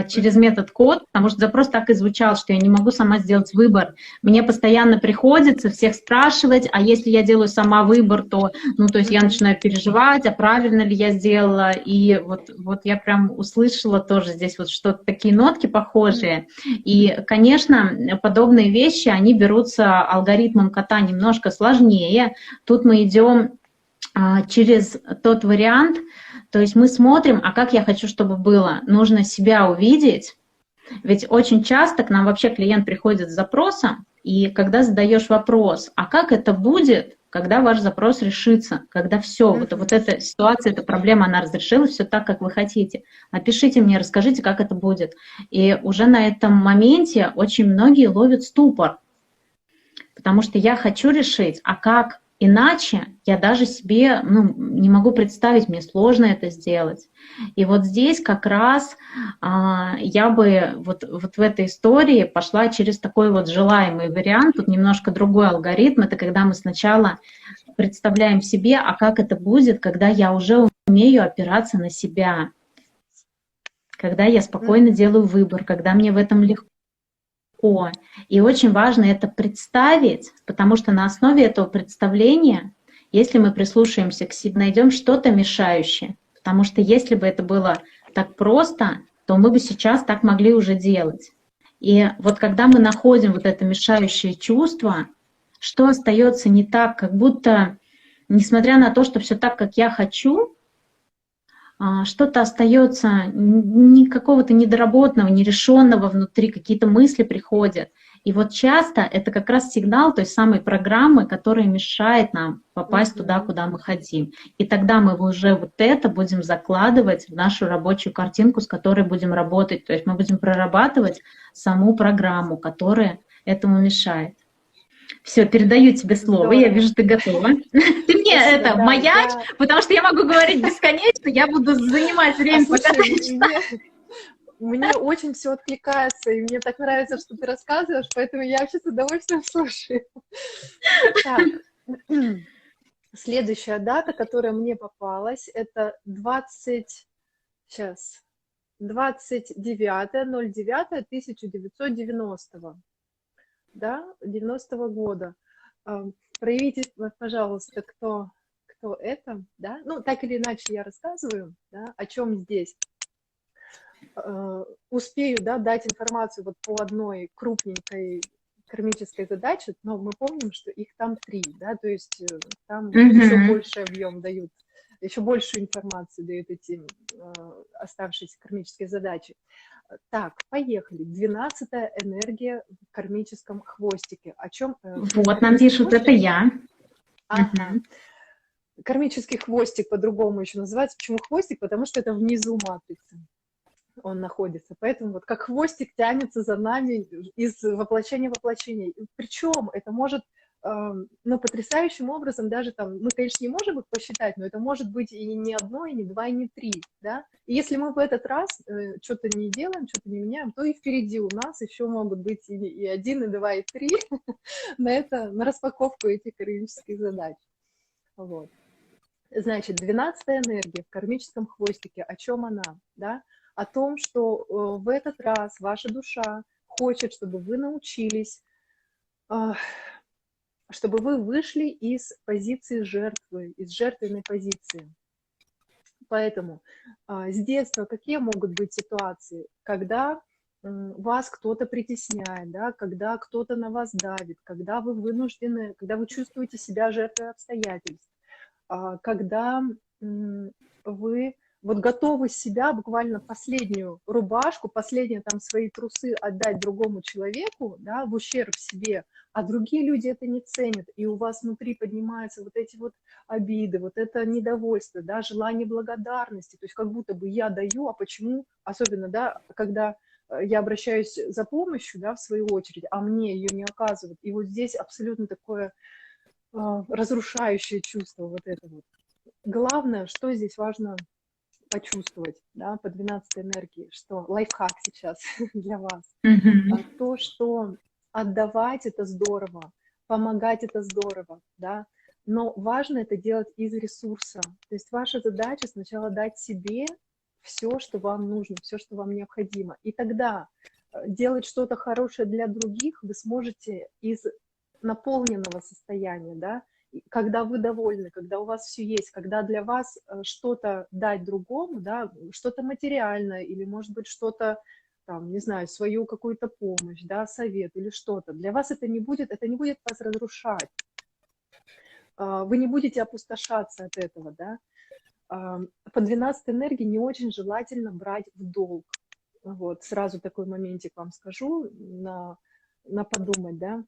через метод код, потому что запрос так и звучал, что я не могу сама сделать выбор. Мне постоянно приходится всех спрашивать, а если я делаю сама выбор, то, ну, то есть я начинаю переживать, а правильно ли я сделала, и вот я прям услышала тоже здесь вот что-то, такие нотки похожие. И, конечно, подобные вещи, они берутся алгоритмом кота немножко сложнее. Тут мы идем через тот вариант, то есть мы смотрим, а как я хочу, чтобы было. Нужно себя увидеть, ведь очень часто к нам вообще клиент приходит с запросом, и когда задаешь вопрос, а как это будет, когда ваш запрос решится, когда все, вот эта ситуация, эта проблема, она разрешилась, все так, как вы хотите. Напишите мне, расскажите, как это будет. И уже на этом моменте очень многие ловят ступор, потому что я хочу решить, а как иначе, я даже себе не могу представить, мне сложно это сделать. И вот здесь как раз я бы вот в этой истории пошла через такой вот желаемый вариант, тут немножко другой алгоритм, это когда мы сначала представляем себе, а как это будет, когда я уже умею опираться на себя, когда я спокойно делаю выбор, когда мне в этом легко. И очень важно это представить, потому что на основе этого представления, если мы прислушаемся к себе, найдем что-то мешающее. Потому что если бы это было так просто, то мы бы сейчас так могли уже делать. И вот когда мы находим вот это мешающее чувство, что остается не так, как будто, несмотря на то, что все так, как я хочу, что-то остается какого-то недоработанного, нерешенного внутри, какие-то мысли приходят. И вот часто это как раз сигнал той самой программы, которая мешает нам попасть туда, куда мы хотим. И тогда мы уже вот это будем закладывать в нашу рабочую картинку, с которой будем работать. То есть мы будем прорабатывать саму программу, которая этому мешает. Все, передаю тебе слово. Я вижу, ты готова. Ты мне это маячь, потому что я могу говорить бесконечно, я буду занимать время, пока ты читаешь. Мне очень все откликается, и мне так нравится, что ты рассказываешь, поэтому я вообще с удовольствием слушаю. Так, следующая дата, которая мне попалась, это 29.09.1990, да, 90-го года. Проявите, пожалуйста, кто это, да, ну, так или иначе я рассказываю, да, о чем здесь. Успею, да, дать информацию вот по одной крупненькой кармической задаче, но мы помним, что их там 3, да, то есть там еще больше объем дают, еще большую информацию дают эти оставшиеся кармические задачи. Так, поехали. 12-я энергия в кармическом хвостике. О чем? Вот нам пишут, это я. Ага. Кармический хвостик по-другому еще называется. Почему хвостик? Потому что это внизу матрицы он находится. Поэтому вот как хвостик тянется за нами из воплощения в воплощение. Причем это может, ну, потрясающим образом даже там, мы, конечно, не можем их посчитать, но это может быть и не одно, и не два, и не 3, да. И если мы в этот раз что-то не делаем, что-то не меняем, то и впереди у нас еще могут быть и 1, и 2, и 3 на распаковку этих кармических задач. Вот. Значит, 12-я энергия в кармическом хвостике, о чем она, да? О том, что в этот раз ваша душа хочет, чтобы вы научились, чтобы вы вышли из позиции жертвы, из жертвенной позиции. Поэтому с детства какие могут быть ситуации, когда вас кто-то притесняет, да, когда кто-то на вас давит, когда вы вынуждены, когда вы чувствуете себя жертвой обстоятельств, когда вы вот готовы себя, буквально последнюю рубашку, последние там свои трусы отдать другому человеку, да, в ущерб себе, а другие люди это не ценят, и у вас внутри поднимаются вот эти вот обиды, вот это недовольство, да, желание благодарности, то есть как будто бы я даю, а почему, особенно, да, когда я обращаюсь за помощью, да, в свою очередь, а мне ее не оказывают, и вот здесь абсолютно такое разрушающее чувство вот это вот. Главное, что здесь важно почувствовать, да, по 12 энергии, что лайфхак сейчас для вас, то, что отдавать это здорово, помогать это здорово, да, но важно это делать из ресурса. То есть ваша задача сначала дать себе все, что вам нужно, все, что вам необходимо. И тогда делать что-то хорошее для других вы сможете из наполненного состояния, да, когда вы довольны, когда у вас все есть, когда для вас что-то дать другому, да, что-то материальное или, может быть, что-то, там, не знаю, свою какую-то помощь, да, совет или что-то. Для вас это не будет вас разрушать. Вы не будете опустошаться от этого, да. По 12 энергии не очень желательно брать в долг. Вот, сразу такой моментик вам скажу на подумать, да.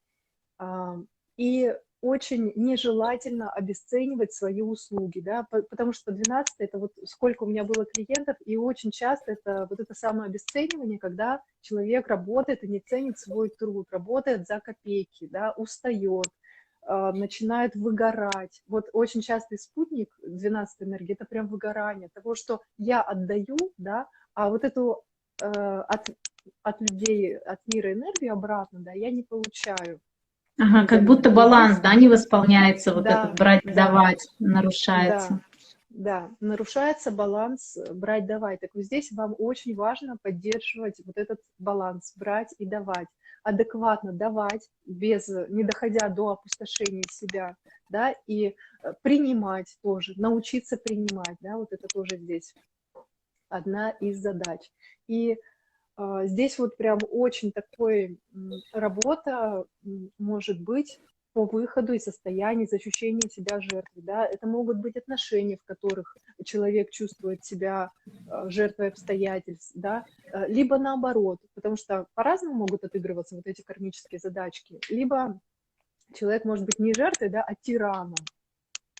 И очень нежелательно обесценивать свои услуги, да, потому что 12 это вот сколько у меня было клиентов, и очень часто это вот это самое обесценивание, когда человек работает и не ценит свой труд, работает за копейки, да, устает, начинает выгорать. Вот очень частый спутник 12 энергии, это прям выгорание того, что я отдаю, да, а вот эту от людей, от мира энергию обратно, да, я не получаю. Ага, как будто И здесь, баланс, да, не восполняется, вот этот да, да, брать-давать да, нарушается. да, нарушается баланс брать-давать. Так вот здесь вам очень важно поддерживать вот этот баланс, брать и давать, адекватно давать, не доходя до опустошения себя, да, и принимать тоже, научиться принимать, да, вот это тоже здесь одна из задач. И здесь вот прям очень такой работа может быть по выходу из состояния, из ощущения себя жертвой. Да? Это могут быть отношения, в которых человек чувствует себя жертвой обстоятельств, да? Либо наоборот, потому что по-разному могут отыгрываться вот эти кармические задачки. Либо человек может быть не жертвой, да, а тираном.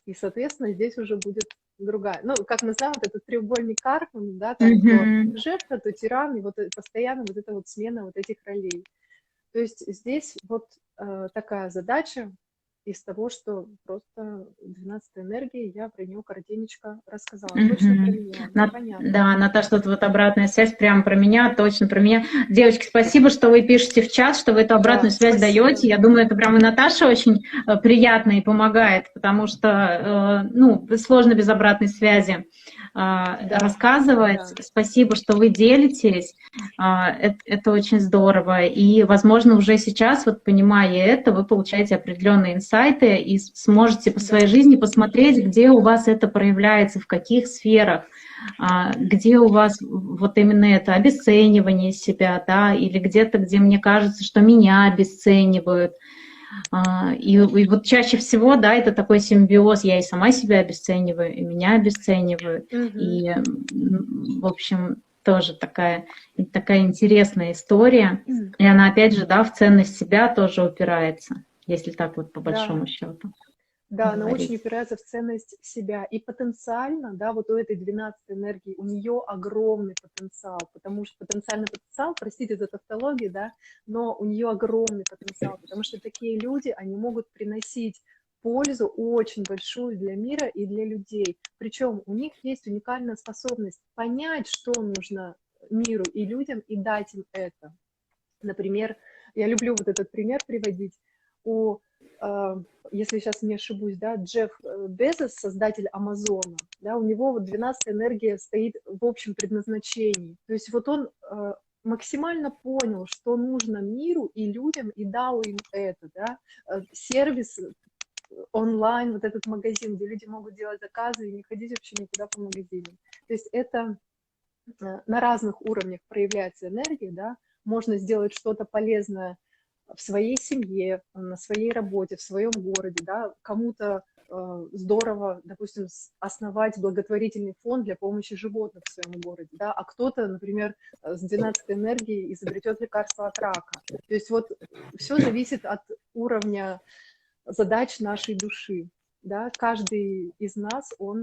И, соответственно, здесь уже будет другая. Ну, как мы знаем, вот этот треугольник Карпмана, да, там то жертва, то тиран, и вот постоянно вот эта вот смена вот этих ролей. То есть здесь вот такая задача из того, что просто 12 энергии, я про нее коротенечко рассказала. Точно про меня, понятно. Да, Наташа, тут вот обратная связь прямо про меня, точно про меня. Девочки, спасибо, что вы пишете в чат, что вы эту обратную связь даете. Я думаю, это прямо и Наташе очень приятно и помогает, потому что, ну, сложно без обратной связи рассказывать. Да. Спасибо, что вы делитесь. Это очень здорово. И, возможно, уже сейчас, вот понимая это, вы получаете определенные инсайты и сможете по своей жизни посмотреть, где у вас это проявляется, в каких сферах, где у вас вот именно это обесценивание себя, да, или где-то, где мне кажется, что меня обесценивают. И вот чаще всего, да, это такой симбиоз, я и сама себя обесцениваю, и меня обесценивают. И, в общем, тоже такая интересная история. И она, опять же, да, в ценность себя тоже упирается, если так вот по большому счету. Да, она очень упирается в ценность себя. И потенциально, да, вот у этой 12 энергии, у нее огромный потенциал, потому что потенциальный потенциал, простите за тавтологию, да, но у нее огромный потенциал, потому что такие люди, они могут приносить пользу очень большую для мира и для людей. Причем у них есть уникальная способность понять, что нужно миру и людям, и дать им это. Например, я люблю вот этот пример приводить. Если сейчас не ошибусь, да, Джефф Безос, создатель Амазона, да, у него вот 12 энергия стоит в общем предназначении. То есть вот он максимально понял, что нужно миру и людям, и дал им это, да, сервис онлайн, вот этот магазин, где люди могут делать заказы и не ходить вообще никуда по магазинам. То есть это на разных уровнях проявляется энергия, да, можно сделать что-то полезное в своей семье, на своей работе, в своем городе, да, кому-то здорово, допустим, основать благотворительный фонд для помощи животным в своем городе, да, а кто-то, например, с 12-й энергией изобретет лекарство от рака. То есть вот все зависит от уровня задач нашей души, да, каждый из нас, у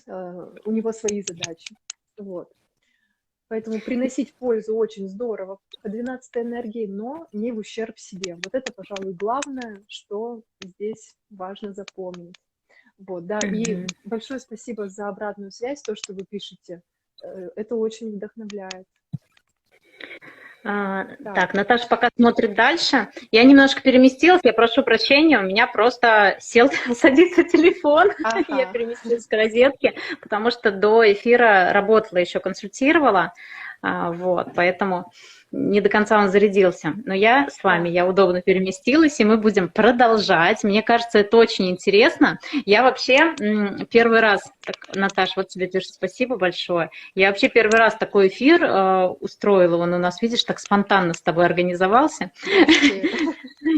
него свои задачи, вот. Поэтому приносить пользу очень здорово по 12-й энергии, но не в ущерб себе. Вот это, пожалуй, главное, что здесь важно запомнить. Вот, да, и Мгм. большое спасибо за обратную связь, то, что вы пишете. Это очень вдохновляет. Так, Так, Наташа пока смотрит дальше. Я немножко переместилась, я прошу прощения, у меня просто сел садится телефон, я ага, переместилась к розетке, потому что до эфира работала еще, консультировала, вот, поэтому не до конца он зарядился. Но я с вами, я ага. удобно переместилась, и мы будем продолжать. Мне кажется, это очень интересно. Я вообще первый раз, так, Наташ, вот тебе тоже спасибо большое. Я вообще первый раз такой эфир устроила, он у нас, видишь, так спонтанно с тобой организовался. Вообще.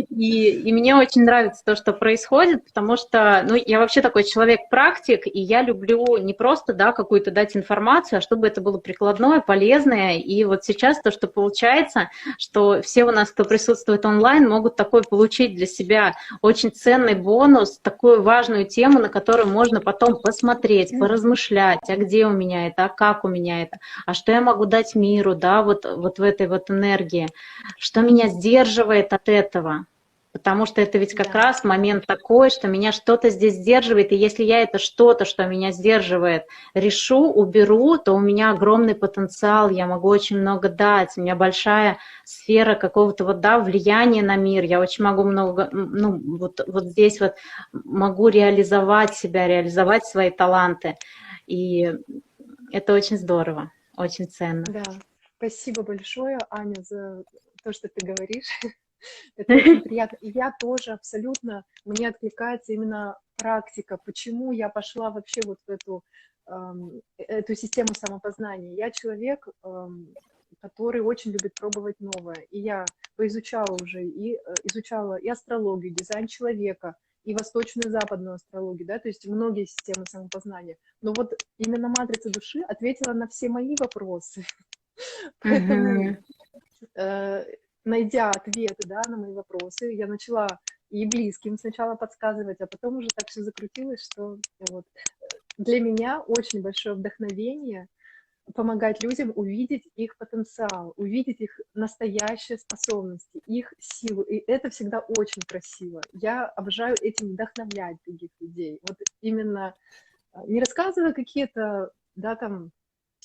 И мне очень нравится то, что происходит, потому что, ну, я вообще такой человек-практик, и я люблю не просто, да, какую-то дать информацию, а чтобы это было прикладное, полезное. И вот сейчас то, что получается, что все у нас, кто присутствует онлайн, могут такой получить для себя очень ценный бонус, такую важную тему, на которую можно потом посмотреть, поразмышлять, а где у меня это, а как у меня это, а что я могу дать миру, да, вот в этой вот энергии, что меня сдерживает от этого. Потому что это ведь как Да, раз момент такой, что меня что-то здесь сдерживает, и если я это что-то, что меня сдерживает, решу, уберу, то у меня огромный потенциал, я могу очень много дать, у меня большая сфера какого-то вот, да, влияния на мир, я очень могу много, ну, вот здесь вот могу реализовать себя, реализовать свои таланты, и это очень здорово, очень ценно. да. Спасибо большое, Аня, за то, что ты говоришь. Это очень приятно. И я тоже абсолютно, мне откликается именно практика, почему я пошла вообще вот в эту систему самопознания. Я человек, который очень любит пробовать новое. И я поизучала уже, изучала и астрологию, дизайн человека, и восточную, и западную астрологию, да, то есть многие системы самопознания. Но вот именно матрица души ответила на все мои вопросы. Поэтому Мгм. э, найдя ответы, да, на мои вопросы, я начала и близким сначала подсказывать, а потом уже так все закрутилось, что вот для меня очень большое вдохновение помогать людям увидеть их потенциал, увидеть их настоящие способности, их силу. И это всегда очень красиво. Я обожаю этим вдохновлять других людей. Вот именно не рассказывая какие-то, да, там,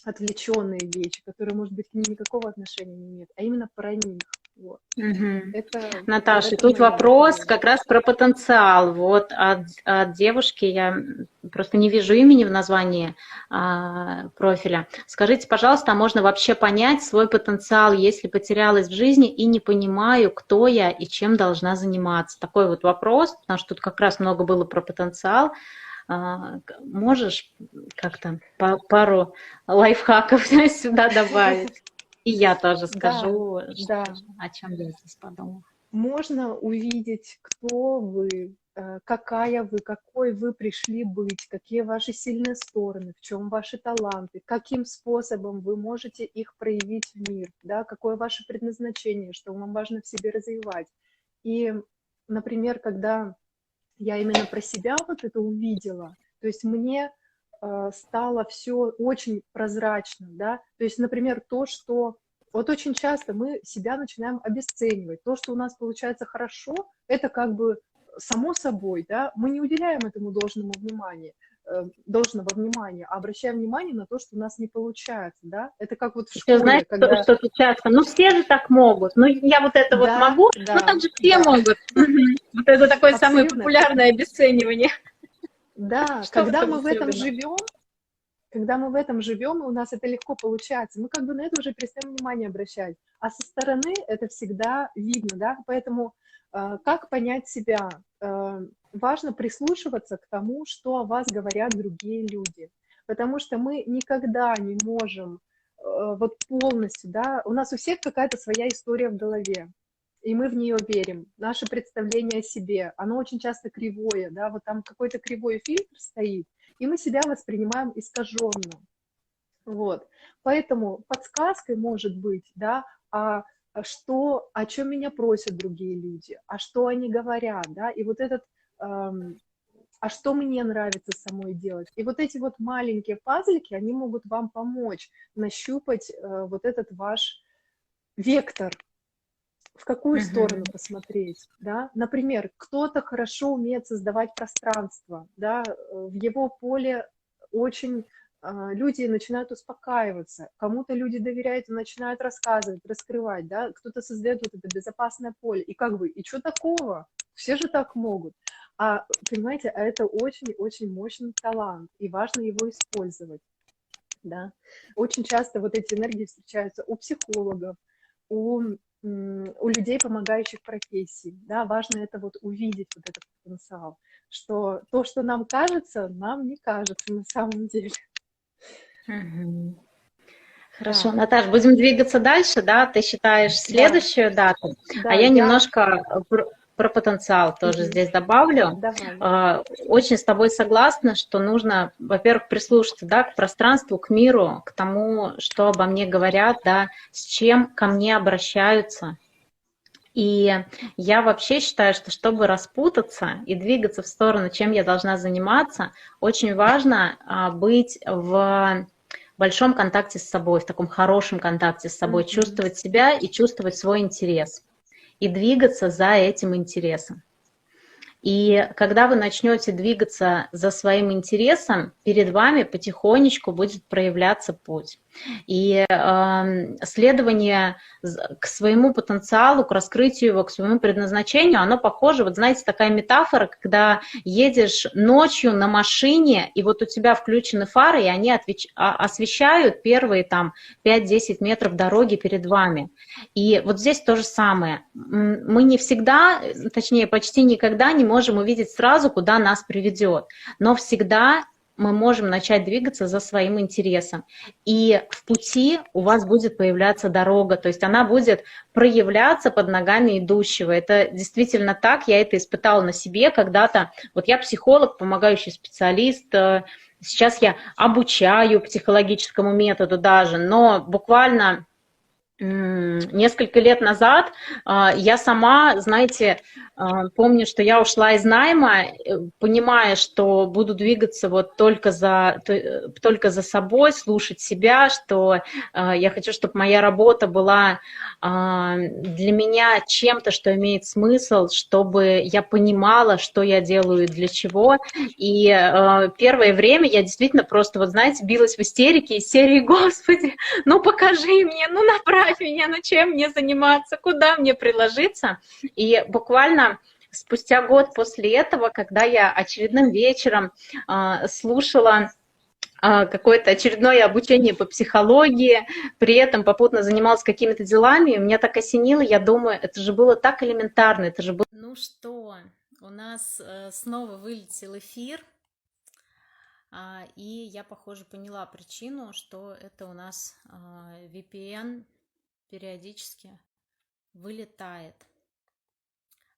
отвлеченные вещи, которые, может быть, к ним никакого отношения не имеют, а именно про них. Вот. Мгм. Это, Наташа, это тут мое вопрос вдохновение. как раз про потенциал. Вот от девушки, я просто не вижу имени в названии профиля. Скажите, пожалуйста, а можно вообще понять свой потенциал, если потерялась в жизни и не понимаю, кто я и чем должна заниматься? Такой вот вопрос, потому что тут как раз много было про потенциал. Можешь как-то пару лайфхаков сюда добавить? И я тоже Да, скажу, да. о чем я здесь подумала. Можно увидеть, кто вы, какая вы, какой вы пришли быть, какие ваши сильные стороны, в чем ваши таланты, каким способом вы можете их проявить в мир, да, какое ваше предназначение, что вам важно в себе развивать. И, например, когда я именно про себя вот это увидела, то есть мне стало все очень прозрачно, да, то есть, например, то, что вот очень часто мы себя начинаем обесценивать, то, что у нас получается хорошо, это как бы само собой, да, мы не уделяем этому должного внимания, а обращаем внимание на то, что у нас не получается, да, это как вот в Еще знаешь, школе, когда, что часто, ну все же так могут, ну я вот это вот да, могу, ну да, так же все да, могут. Мгм. Вот это такое самое абсолютно, популярное обесценивание. да, Что в когда этом мы в этом особенного? живем, когда мы в этом живем, и у нас это легко получается, мы как бы на это уже перестаем внимание обращать. А со стороны это всегда видно, да, поэтому как понять себя? Важно прислушиваться к тому, что о вас говорят другие люди, потому что мы никогда не можем вот полностью, да, у нас у всех какая-то своя история в голове, и мы в нее верим. Наше представление о себе, оно очень часто кривое, да, вот там какой-то кривой фильтр стоит, и мы себя воспринимаем искаженно. Вот. Поэтому подсказкой может быть, да, о чем меня просят другие люди, а что они говорят, да, и вот этот, а что мне нравится самой делать. И вот эти вот маленькие пазлики, они могут вам помочь нащупать вот этот ваш вектор, в какую сторону посмотреть, да. Например, кто-то хорошо умеет создавать пространство, да, в его поле очень люди начинают успокаиваться, кому-то люди доверяют и начинают рассказывать, раскрывать, да, кто-то создает вот это безопасное поле, и как бы, и что такого? Все же так могут. Понимаете, это очень-очень мощный талант, и важно его использовать, да. Очень часто вот эти энергии встречаются у психологов, у людей, помогающих профессий, да, важно это вот увидеть, вот этот потенциал, что то, что нам кажется, нам не кажется на самом деле. Хорошо, да. Наташ, будем двигаться дальше, да? Ты считаешь следующую дату, да, я немножко про потенциал тоже здесь добавлю. Давай. Очень с тобой согласна, что нужно, во-первых, прислушаться, да, к пространству, к миру, к тому, что обо мне говорят, да, с чем ко мне обращаются. И я вообще считаю, что чтобы распутаться и двигаться в сторону, чем я должна заниматься, очень важно быть в большом контакте с собой, в таком хорошем контакте с собой, чувствовать себя и чувствовать свой интерес, и двигаться за этим интересом. И когда вы начнете двигаться за своим интересом, перед вами потихонечку будет проявляться путь. И следование к своему потенциалу, к раскрытию его, к своему предназначению, оно похоже, вот знаете, такая метафора, когда едешь ночью на машине, и вот у тебя включены фары, и они освещают первые там 5-10 метров дороги перед вами. И вот здесь то же самое. Мы не всегда, точнее, почти никогда не можем увидеть сразу, куда нас приведет, но всегда мы можем начать двигаться за своим интересом. И в пути у вас будет появляться дорога, то есть она будет проявляться под ногами идущего. Это действительно так, я это испытала на себе когда-то. Вот я психолог, помогающий специалист, сейчас я обучаю психологическому методу даже, но буквально несколько лет назад я сама, знаете, помню, что я ушла из найма, понимая, что буду двигаться вот только за собой, слушать себя, что я хочу, чтобы моя работа была для меня чем-то, что имеет смысл, чтобы я понимала, что я делаю и для чего. И первое время я действительно просто, вот знаете, билась в истерике из серии «Господи, ну покажи мне, ну направь меня, ну чем мне заниматься, куда мне приложиться». И буквально спустя год после этого, когда я очередным вечером слушала какое-то очередное обучение по психологии, при этом попутно занималась какими-то делами, и меня так осенило, я думаю, это же было так элементарно, это же было... Ну что, у нас снова вылетел эфир, и я, похоже, поняла причину, что это у нас VPN периодически вылетает.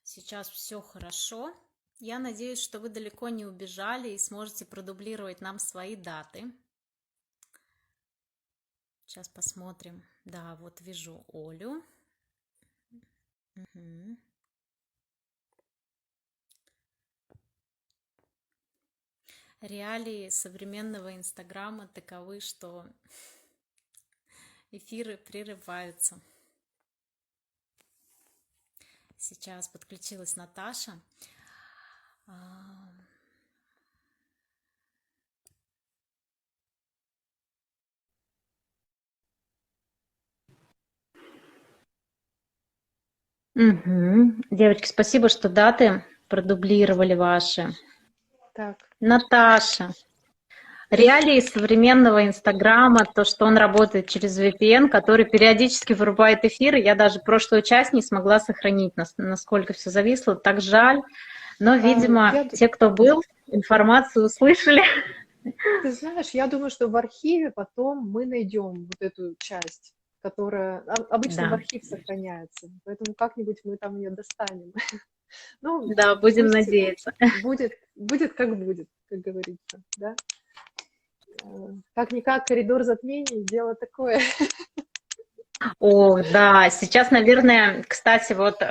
Сейчас все хорошо. Я надеюсь, что вы далеко не убежали и сможете продублировать нам свои даты. Сейчас посмотрим. Да, вот вижу Олю. Угу. Реалии современного Инстаграма таковы, что эфиры прерываются. Сейчас подключилась Наташа. Угу. Девочки, спасибо, что даты продублировали ваши. Так. Наташа, реалии современного Инстаграма, то, что он работает через VPN, который периодически вырубает эфиры. Я даже прошлую часть не смогла сохранить, насколько все зависло. Так жаль. Но, видимо, те, кто был, информацию услышали. Ты знаешь, я думаю, что в архиве потом мы найдем вот эту часть, которая обычно в Да, архив сохраняется, поэтому как-нибудь мы там ее достанем. Ну, да, будем пусть надеяться. будет, как говорится, да. Как-никак коридор затмений, дело такое. О, да, сейчас, наверное, кстати, вот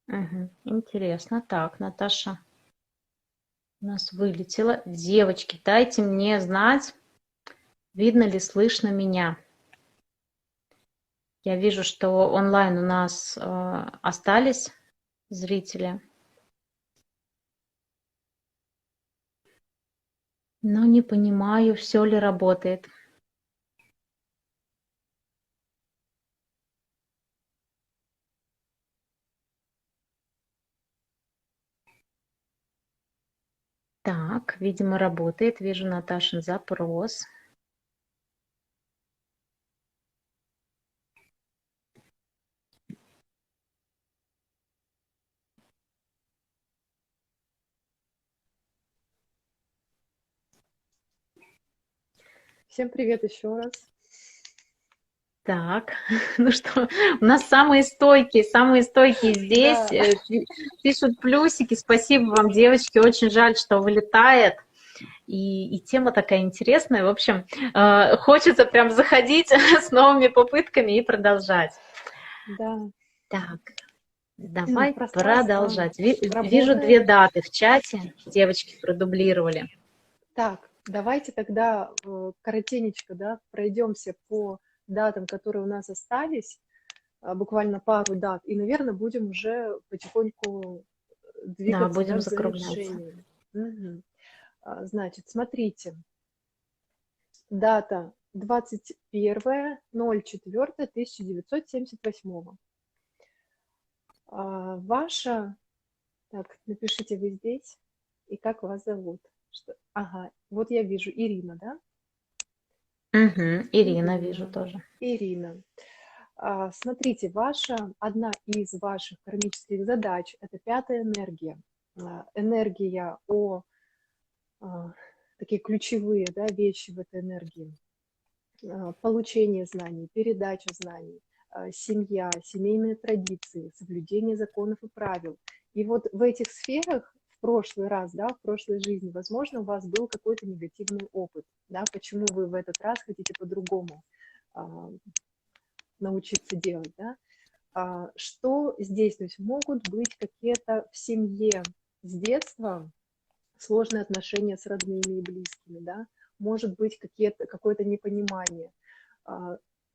мгм, интересно. Так, Наташа у нас вылетела. Девочки, дайте мне знать, видно ли, слышно меня. Я вижу, что онлайн у нас остались зрители, но не понимаю, все ли работает. Так, видимо, работает. Вижу Наташин запрос. Всем привет еще раз. Так, ну что, у нас самые стойкие здесь. Да, Пишут плюсики. Спасибо вам, девочки. Очень жаль, что вылетает. И тема такая интересная. В общем, хочется прям заходить с новыми попытками и продолжать. да. Так, давай Пространство продолжать. Вижу работает. две даты в чате. Девочки продублировали. Так, давайте тогда коротенечко, да, пройдемся по датам, которые у нас остались, буквально пару дат, и, наверное, будем уже потихоньку Да, двигаться, да, будем к закругляться. завершению. Мгм. Значит, смотрите, дата 21.04.1978. Ваша, так, напишите вы здесь, и как вас зовут. Ага, вот я вижу, Ирина, да? Угу, Ирина вижу Ирина. тоже. Ирина. Смотрите, одна из ваших кармических задач – это пятая энергия. Энергия а, такие ключевые, да, вещи в этой энергии. Получение знаний, передача знаний, семья, семейные традиции, соблюдение законов и правил. И вот в этих сферах в прошлый раз, да, в прошлой жизни, возможно, у вас был какой-то негативный опыт, да, почему вы в этот раз хотите по-другому научиться делать, да. Что здесь? То есть могут быть какие-то в семье с детства сложные отношения с родными и близкими, да, может быть какое-то непонимание.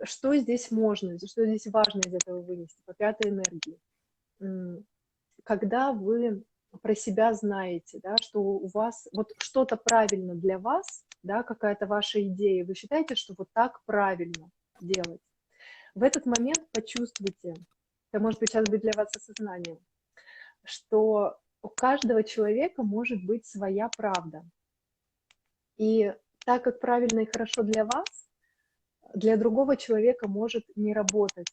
Что здесь можно, что здесь важно из этого вынести по пятой энергии? Когда вы про себя знаете, да, что у вас вот что-то правильно для вас, да, какая-то ваша идея, вы считаете, что вот так правильно делать. В этот момент почувствуйте, это может быть сейчас быть для вас осознанием, что у каждого человека может быть своя правда. И так как правильно и хорошо для вас, для другого человека может не работать.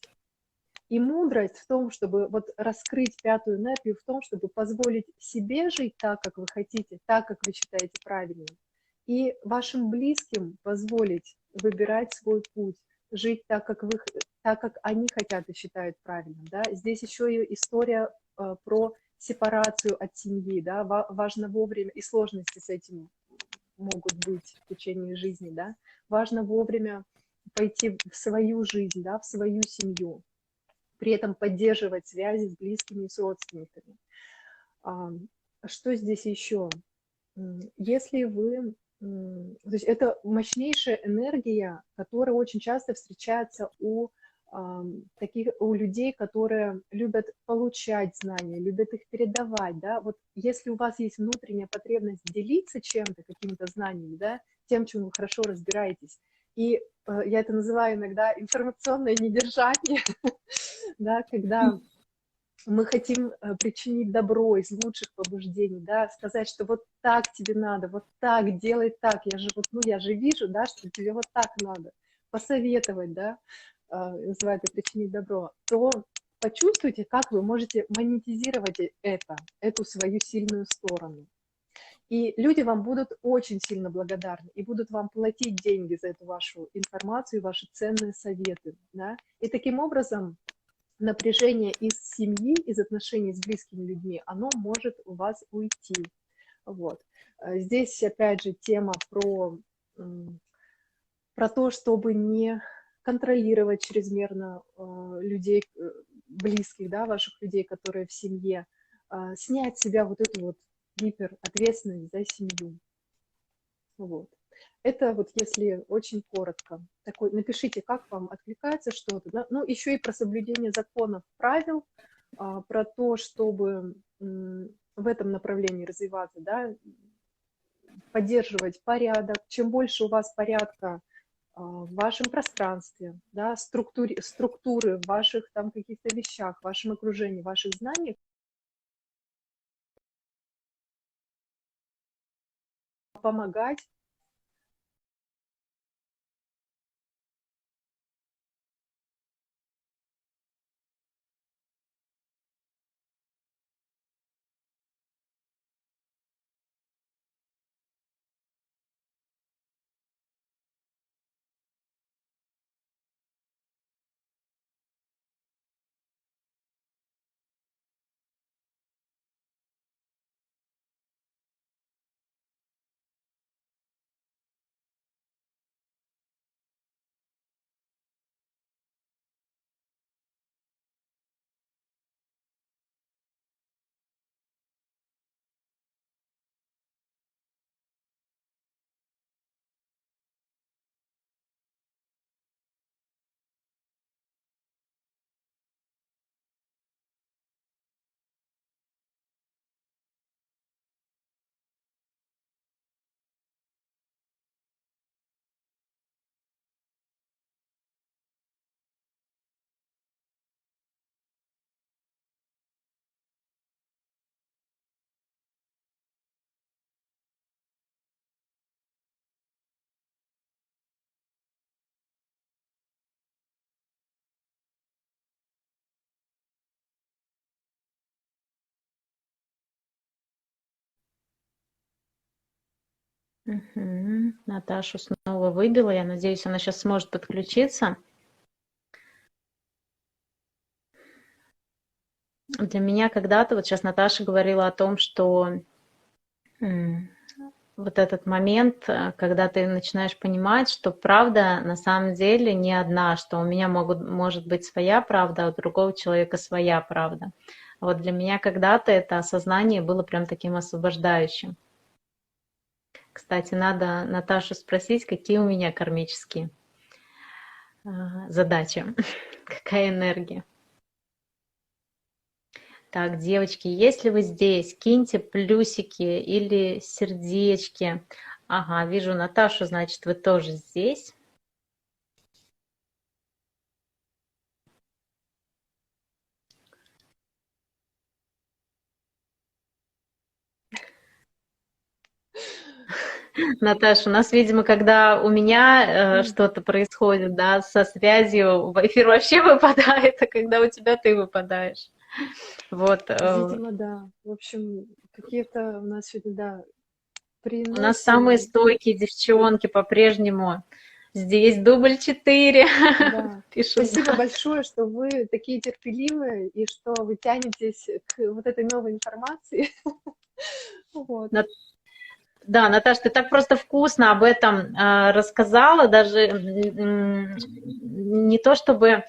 И мудрость в том, чтобы вот раскрыть пятую энергию, в том, чтобы позволить себе жить так, как вы хотите, так, как вы считаете правильным, и вашим близким позволить выбирать свой путь, жить так, так, как они хотят и считают правильным. Да? Здесь еще и история про сепарацию от семьи. Да? Важно вовремя, и сложности с этим могут быть в течение жизни. Да? Важно вовремя пойти в свою жизнь, да, в свою семью. при этом поддерживать связи с близкими и с родственниками. А, Что здесь еще? Если вы... То есть это мощнейшая энергия, которая очень часто встречается у людей, которые любят получать знания, любят их передавать, да, вот если у вас есть внутренняя потребность делиться чем-то, какими-то знаниями, да, тем, чем вы хорошо разбираетесь, и я это называю иногда информационное недержание, да, когда мы хотим причинить добро из лучших побуждений, да, сказать, что вот так тебе надо, вот так, делай так, я же вижу, да, что тебе вот так надо, посоветовать, да, называют это причинить добро, то почувствуйте, как вы можете монетизировать эту свою сильную сторону. И люди вам будут очень сильно благодарны и будут вам платить деньги за эту вашу информацию, ваши ценные советы, да, и таким образом напряжение из семьи, из отношений с близкими людьми, оно может у вас уйти. Вот. Здесь, опять же, тема про то, чтобы не контролировать чрезмерно людей, близких, да, ваших людей, которые в семье, снять с себя вот эту вот гиперответственность за семью. Вот. Это вот если очень коротко. Напишите, как вам откликается что-то. Да? Ну, еще и про соблюдение законов, правил, про то, чтобы в этом направлении развиваться, да, поддерживать порядок. Чем больше у вас порядка в вашем пространстве, да, структуры в ваших там каких-то вещах, в вашем окружении, в ваших знаниях, помогать. Наташу снова выбила. Я надеюсь, она сейчас сможет подключиться. Для меня когда-то, вот сейчас Наташа говорила о том, что вот этот момент, когда ты начинаешь понимать, что правда на самом деле не одна, что у меня может быть своя правда, а у другого человека своя правда. Вот для меня когда-то это осознание было прям таким освобождающим. Кстати, надо Наташу спросить, какие у меня кармические задачи, какая энергия. Так, девочки, если вы здесь, киньте плюсики или сердечки. Ага, вижу Наташу, значит, вы тоже здесь. Наташа, у нас, видимо, когда у меня что-то происходит, да, со связью, в эфир вообще выпадает, а когда у тебя ты выпадаешь. Вот. Видимо, да. В общем, какие-то у нас сегодня, да, У нас самые приносы. стойкие девчонки по-прежнему. Здесь дубль 4. Да. Пишут. Спасибо большое, что вы такие терпеливые и что вы тянетесь к вот этой новой информации. Вот. Да, Наташа, ты так просто вкусно об этом рассказала, даже не то чтобы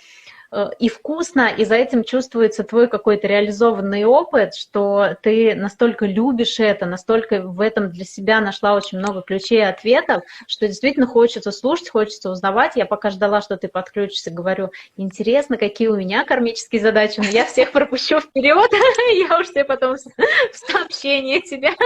и вкусно, и за этим чувствуется твой какой-то реализованный опыт, что ты настолько любишь это, настолько в этом для себя нашла очень много ключей и ответов, что действительно хочется слушать, хочется узнавать. Я пока ждала, что ты подключишься, говорю, интересно, какие у меня кармические задачи, но я всех пропущу вперед, я уж тебе потом в сообщение тебя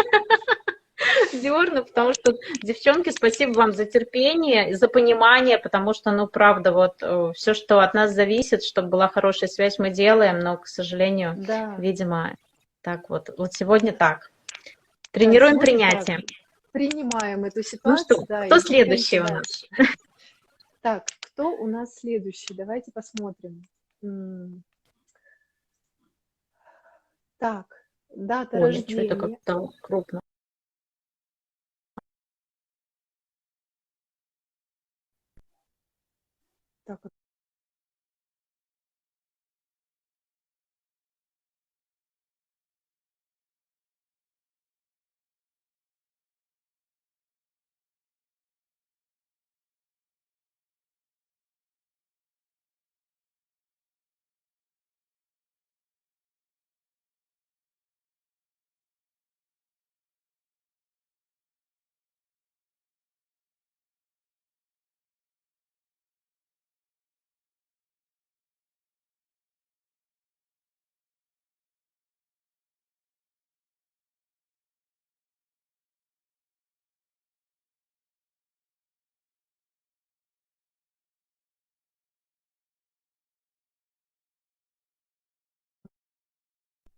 дерну, потому что, девчонки, спасибо вам за терпение, за понимание, потому что, ну, правда, вот все, что от нас зависит, чтобы была хорошая связь, мы делаем, но, к сожалению, Да, видимо, так вот сегодня так. да, Тренируем сегодня так. принятие. Принимаем эту Ну что, ситуацию, да, кто и двигаемся следующий у нас? дальше. Так, кто у нас следующий? Давайте посмотрим. Так, дата Ой, что это рождения. как-то крупно. Так,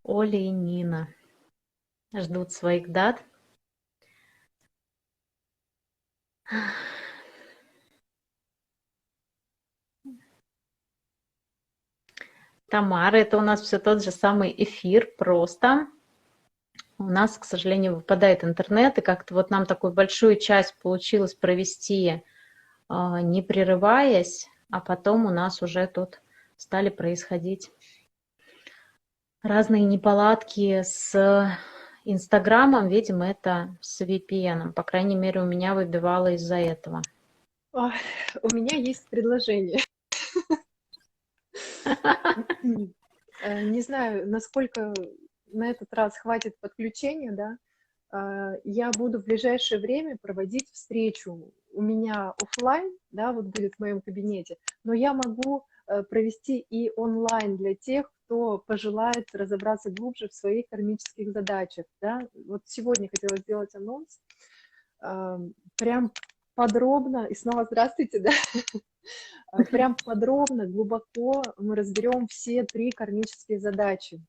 Оля и Нина ждут своих дат. Тамара, это у нас все тот же самый эфир, просто у нас, к сожалению, выпадает интернет, и как-то вот нам такую большую часть получилось провести, не прерываясь, а потом у нас уже тут стали происходить разные неполадки с Инстаграмом, видимо, это с VPN. По крайней мере, у меня выбивало из-за этого. ой, у меня есть предложение. Не знаю, насколько на этот раз хватит подключения, да. Я буду в ближайшее время проводить встречу. У меня оффлайн, да, вот будет в моем кабинете, но я могу провести и онлайн для тех, кто пожелает разобраться глубже в своих кармических задачах, да. Вот сегодня хотела сделать анонс, прям подробно, и снова здравствуйте, да, прям подробно, глубоко мы разберем все 3 кармические задачи.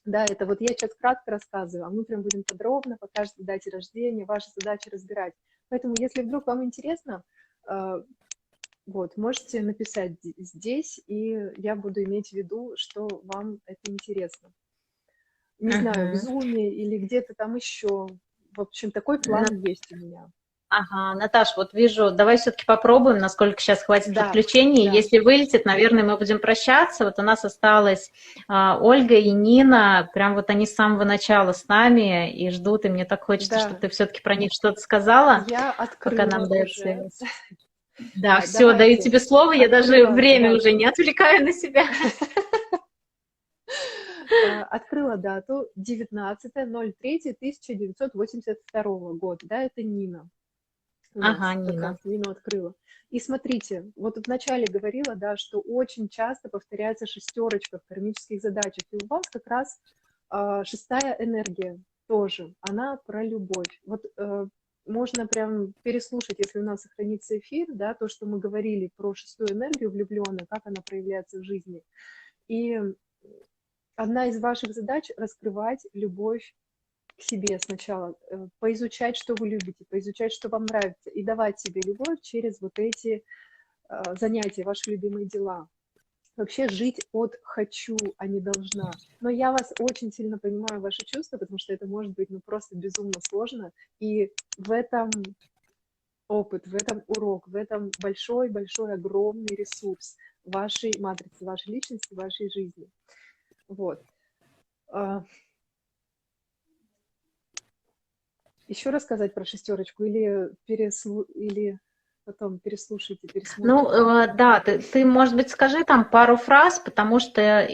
Да, это вот я сейчас кратко рассказываю, а мы прям будем подробно по каждой дате рождения ваши задачи разбирать. Поэтому, если вдруг вам интересно, вот, можете написать здесь, и я буду иметь в виду, что вам это интересно. Не знаю, в Мгм. Zoom или где-то там еще. В общем, такой план есть у меня. Ага, Наташ, вот вижу, давай все-таки попробуем, насколько сейчас хватит Да, подключения. да, Если вылетит, наверное, мы будем прощаться. Вот у нас осталась Ольга и Нина, прям вот они с самого начала с нами и ждут, и мне так хочется, чтобы да. ты все-таки про них что-то сказала, Я пока открыла нам дает уже. связь. Да, Да, все, даю давайте. тебе слово, я даже Открыла время уже дату. не отвлекаю на себя. Открыла дату 19.03.1982 года. Да, это Нина у Ага, нас как Нина. раз Нину открыла. И смотрите, вот вначале говорила, да, что очень часто повторяется шестерочка в кармических задачах. И у вас как раз шестая энергия тоже, она про любовь. Вот можно прям переслушать, если у нас сохранится эфир, да, то, что мы говорили про шестую энергию влюбленную, как она проявляется в жизни. И одна из ваших задач — раскрывать любовь к себе сначала, поизучать, что вы любите, поизучать, что вам нравится, и давать себе любовь через вот эти занятия, ваши любимые дела. Вообще жить от «хочу», а не «должна». Но я вас очень сильно понимаю, ваши чувства, потому что это может быть ну, просто безумно сложно. И в этом опыт, в этом урок, в этом большой-большой огромный ресурс вашей матрицы, вашей личности, вашей жизни. Вот. Еще рассказать про шестерочку или потом переслушайте, Ну, пересмотрите. да, ты, может быть, скажи там пару фраз, потому что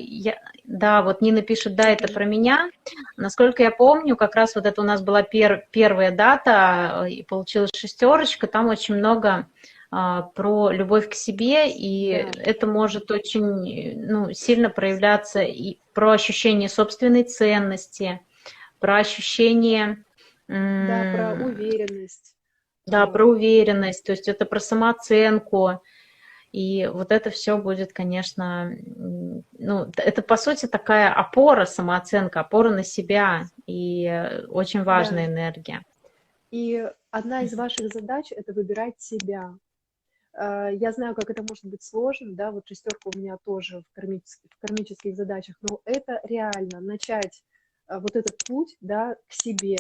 да, вот Нина пишет, да, это про меня. Насколько я помню, как раз вот это у нас была первая дата, и получилась шестерочка, там очень много про любовь к себе, и Да, это может очень, ну, сильно проявляться и про ощущение собственной ценности, про ощущение, да, про м, уверенность. да, Вот. про уверенность, то есть это про самооценку. И вот это все будет, конечно, ну, это по сути такая опора, самооценка, опора на себя и очень Да. важная энергия. И одна из ваших задач — это выбирать себя. Я знаю, как это может быть сложно, да, вот шестерка у меня тоже в кармических задачах, но это реально начать вот этот путь, да, к себе,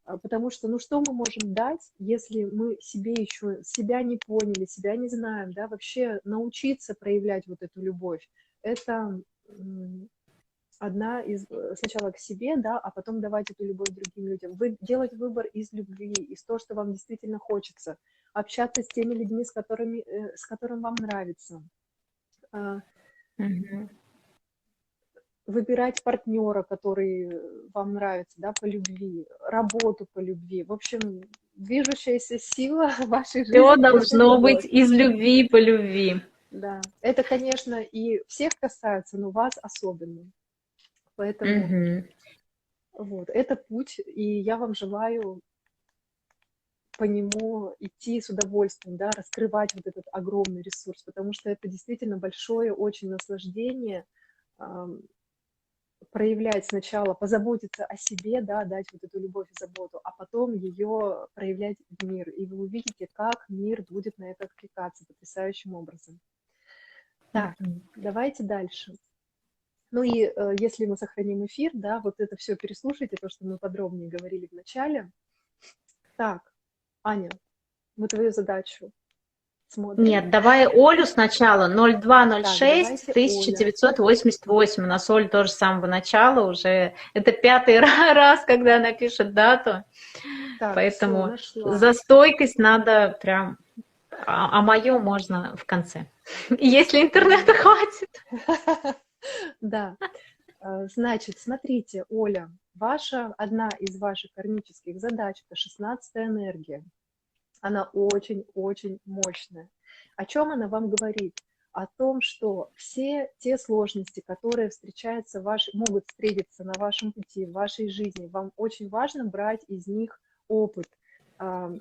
потому что, ну, что мы можем дать, если мы себе еще, себя не поняли, себя не знаем, да, вообще научиться проявлять вот эту любовь, это одна из, сначала к себе, да, а потом давать эту любовь другим людям. Делать выбор из любви, из того, что вам действительно хочется, общаться с теми людьми, с которым вам нравится, а, Мгм. выбирать партнера, который вам нравится, да, по любви, работу по любви. В общем, движущаяся сила вашей Все жизни — это должно быть любовь. из любви по любви. Да, это, конечно, и всех касается, но вас особенно. Поэтому Мгм. вот, это путь, и я вам желаю по нему идти с удовольствием, да, раскрывать вот этот огромный ресурс, потому что это действительно большое очень наслаждение ам, проявлять сначала, позаботиться о себе, да, дать вот эту любовь и заботу, а потом ее проявлять в мир. И вы увидите, как мир будет на это откликаться потрясающим образом. Так, Мгм. давайте дальше. Ну и если мы сохраним эфир, да, вот это все переслушайте, то, что мы подробнее говорили в начале. Так, Аня, мы твою задачу смотрим. Нет, давай Олю сначала, Так, 0206 давайте Оля. 1988. У нас Оля тоже с самого начала уже. Это пятый раз, когда она пишет дату. Так, все, Поэтому нашла. за стойкость надо прям, а мое можно в конце. Если интернета Ага. хватит. Да. Значит, смотрите, Оля, одна из ваших кармических задач — это 16-я энергия. Она очень-очень мощная. О чем она вам говорит? О том, что все те сложности, которые могут встретиться на вашем пути, в вашей жизни, вам очень важно брать из них опыт, а,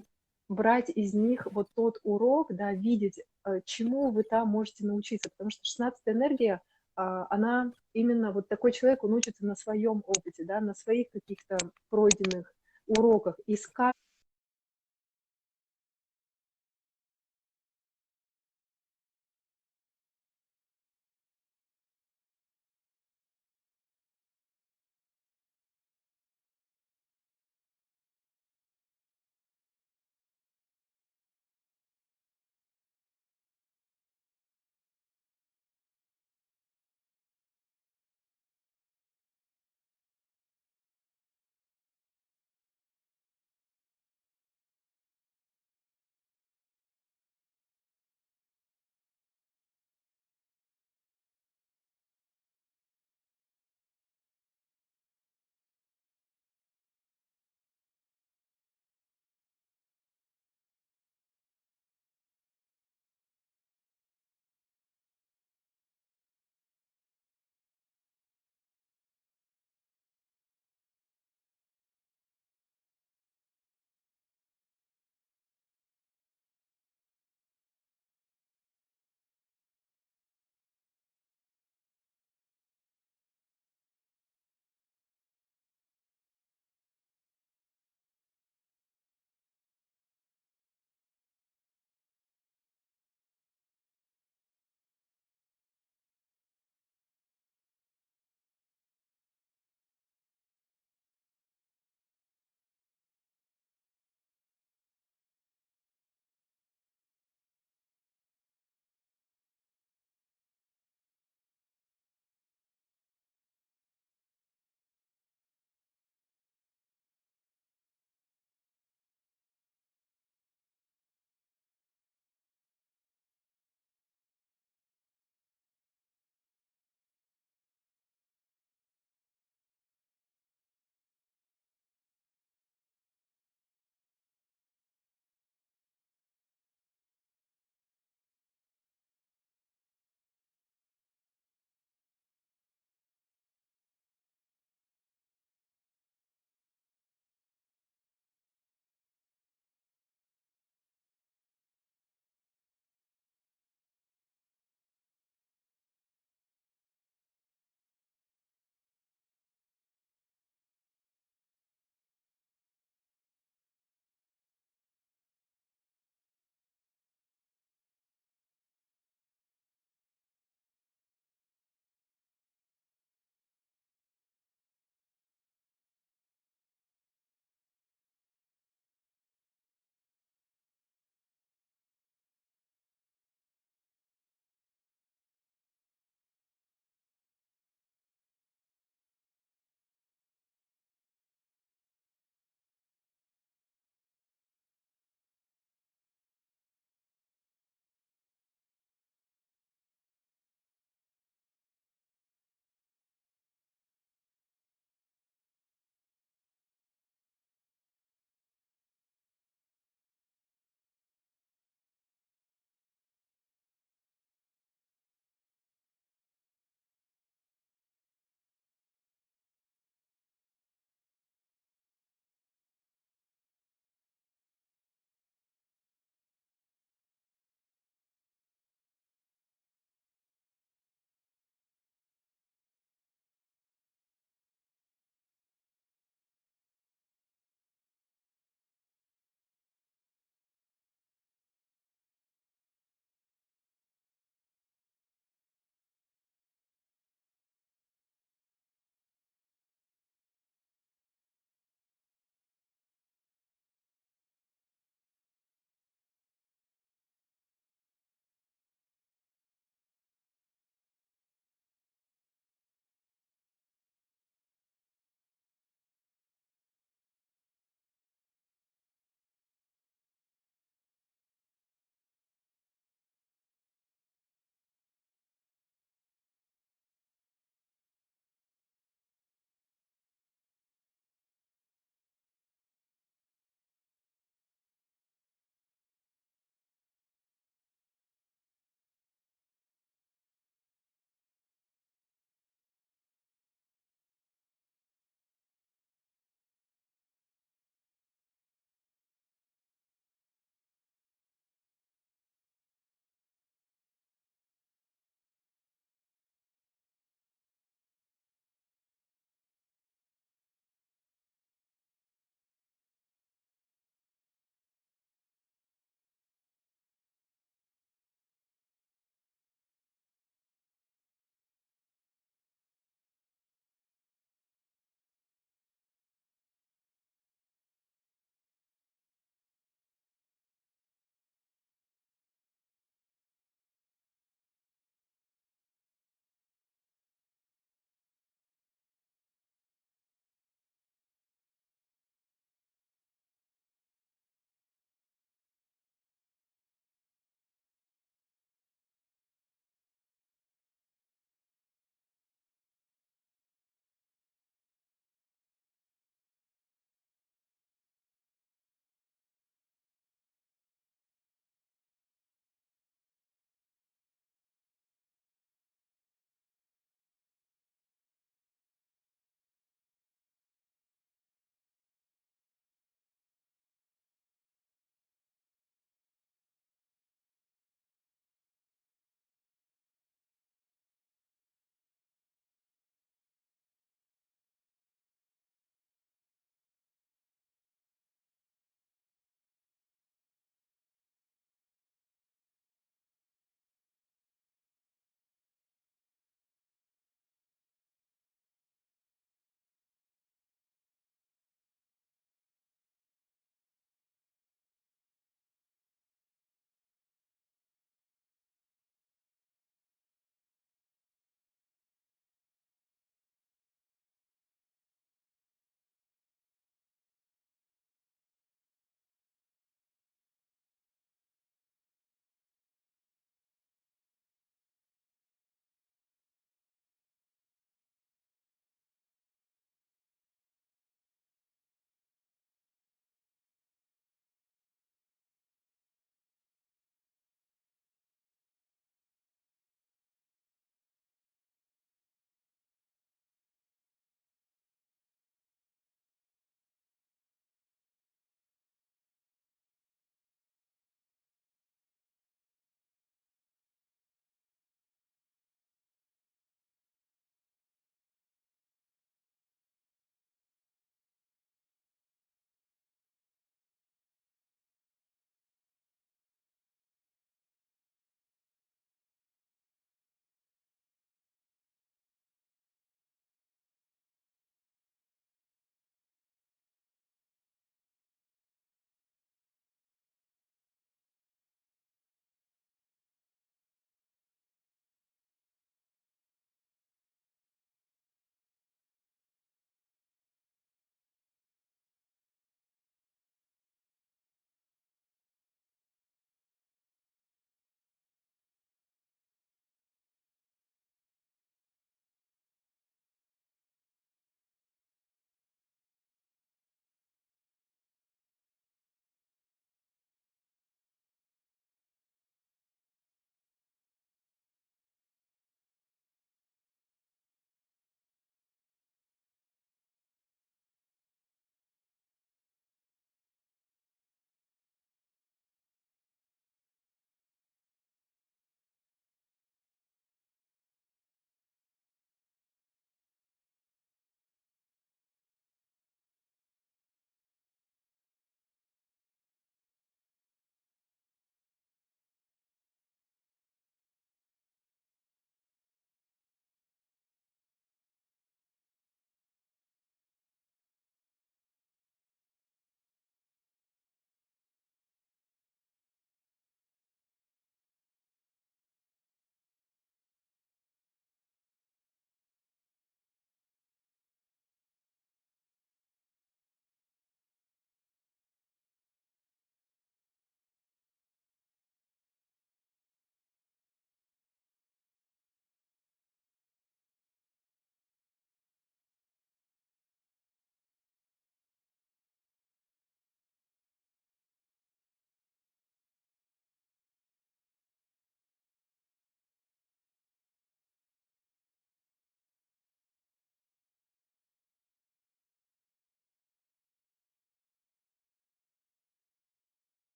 брать из них вот тот урок, да, видеть, чему вы там можете научиться. Потому что 16-я энергия, она именно вот такой человек, он учится на своем опыте, да, на своих каких-то пройденных уроках. И с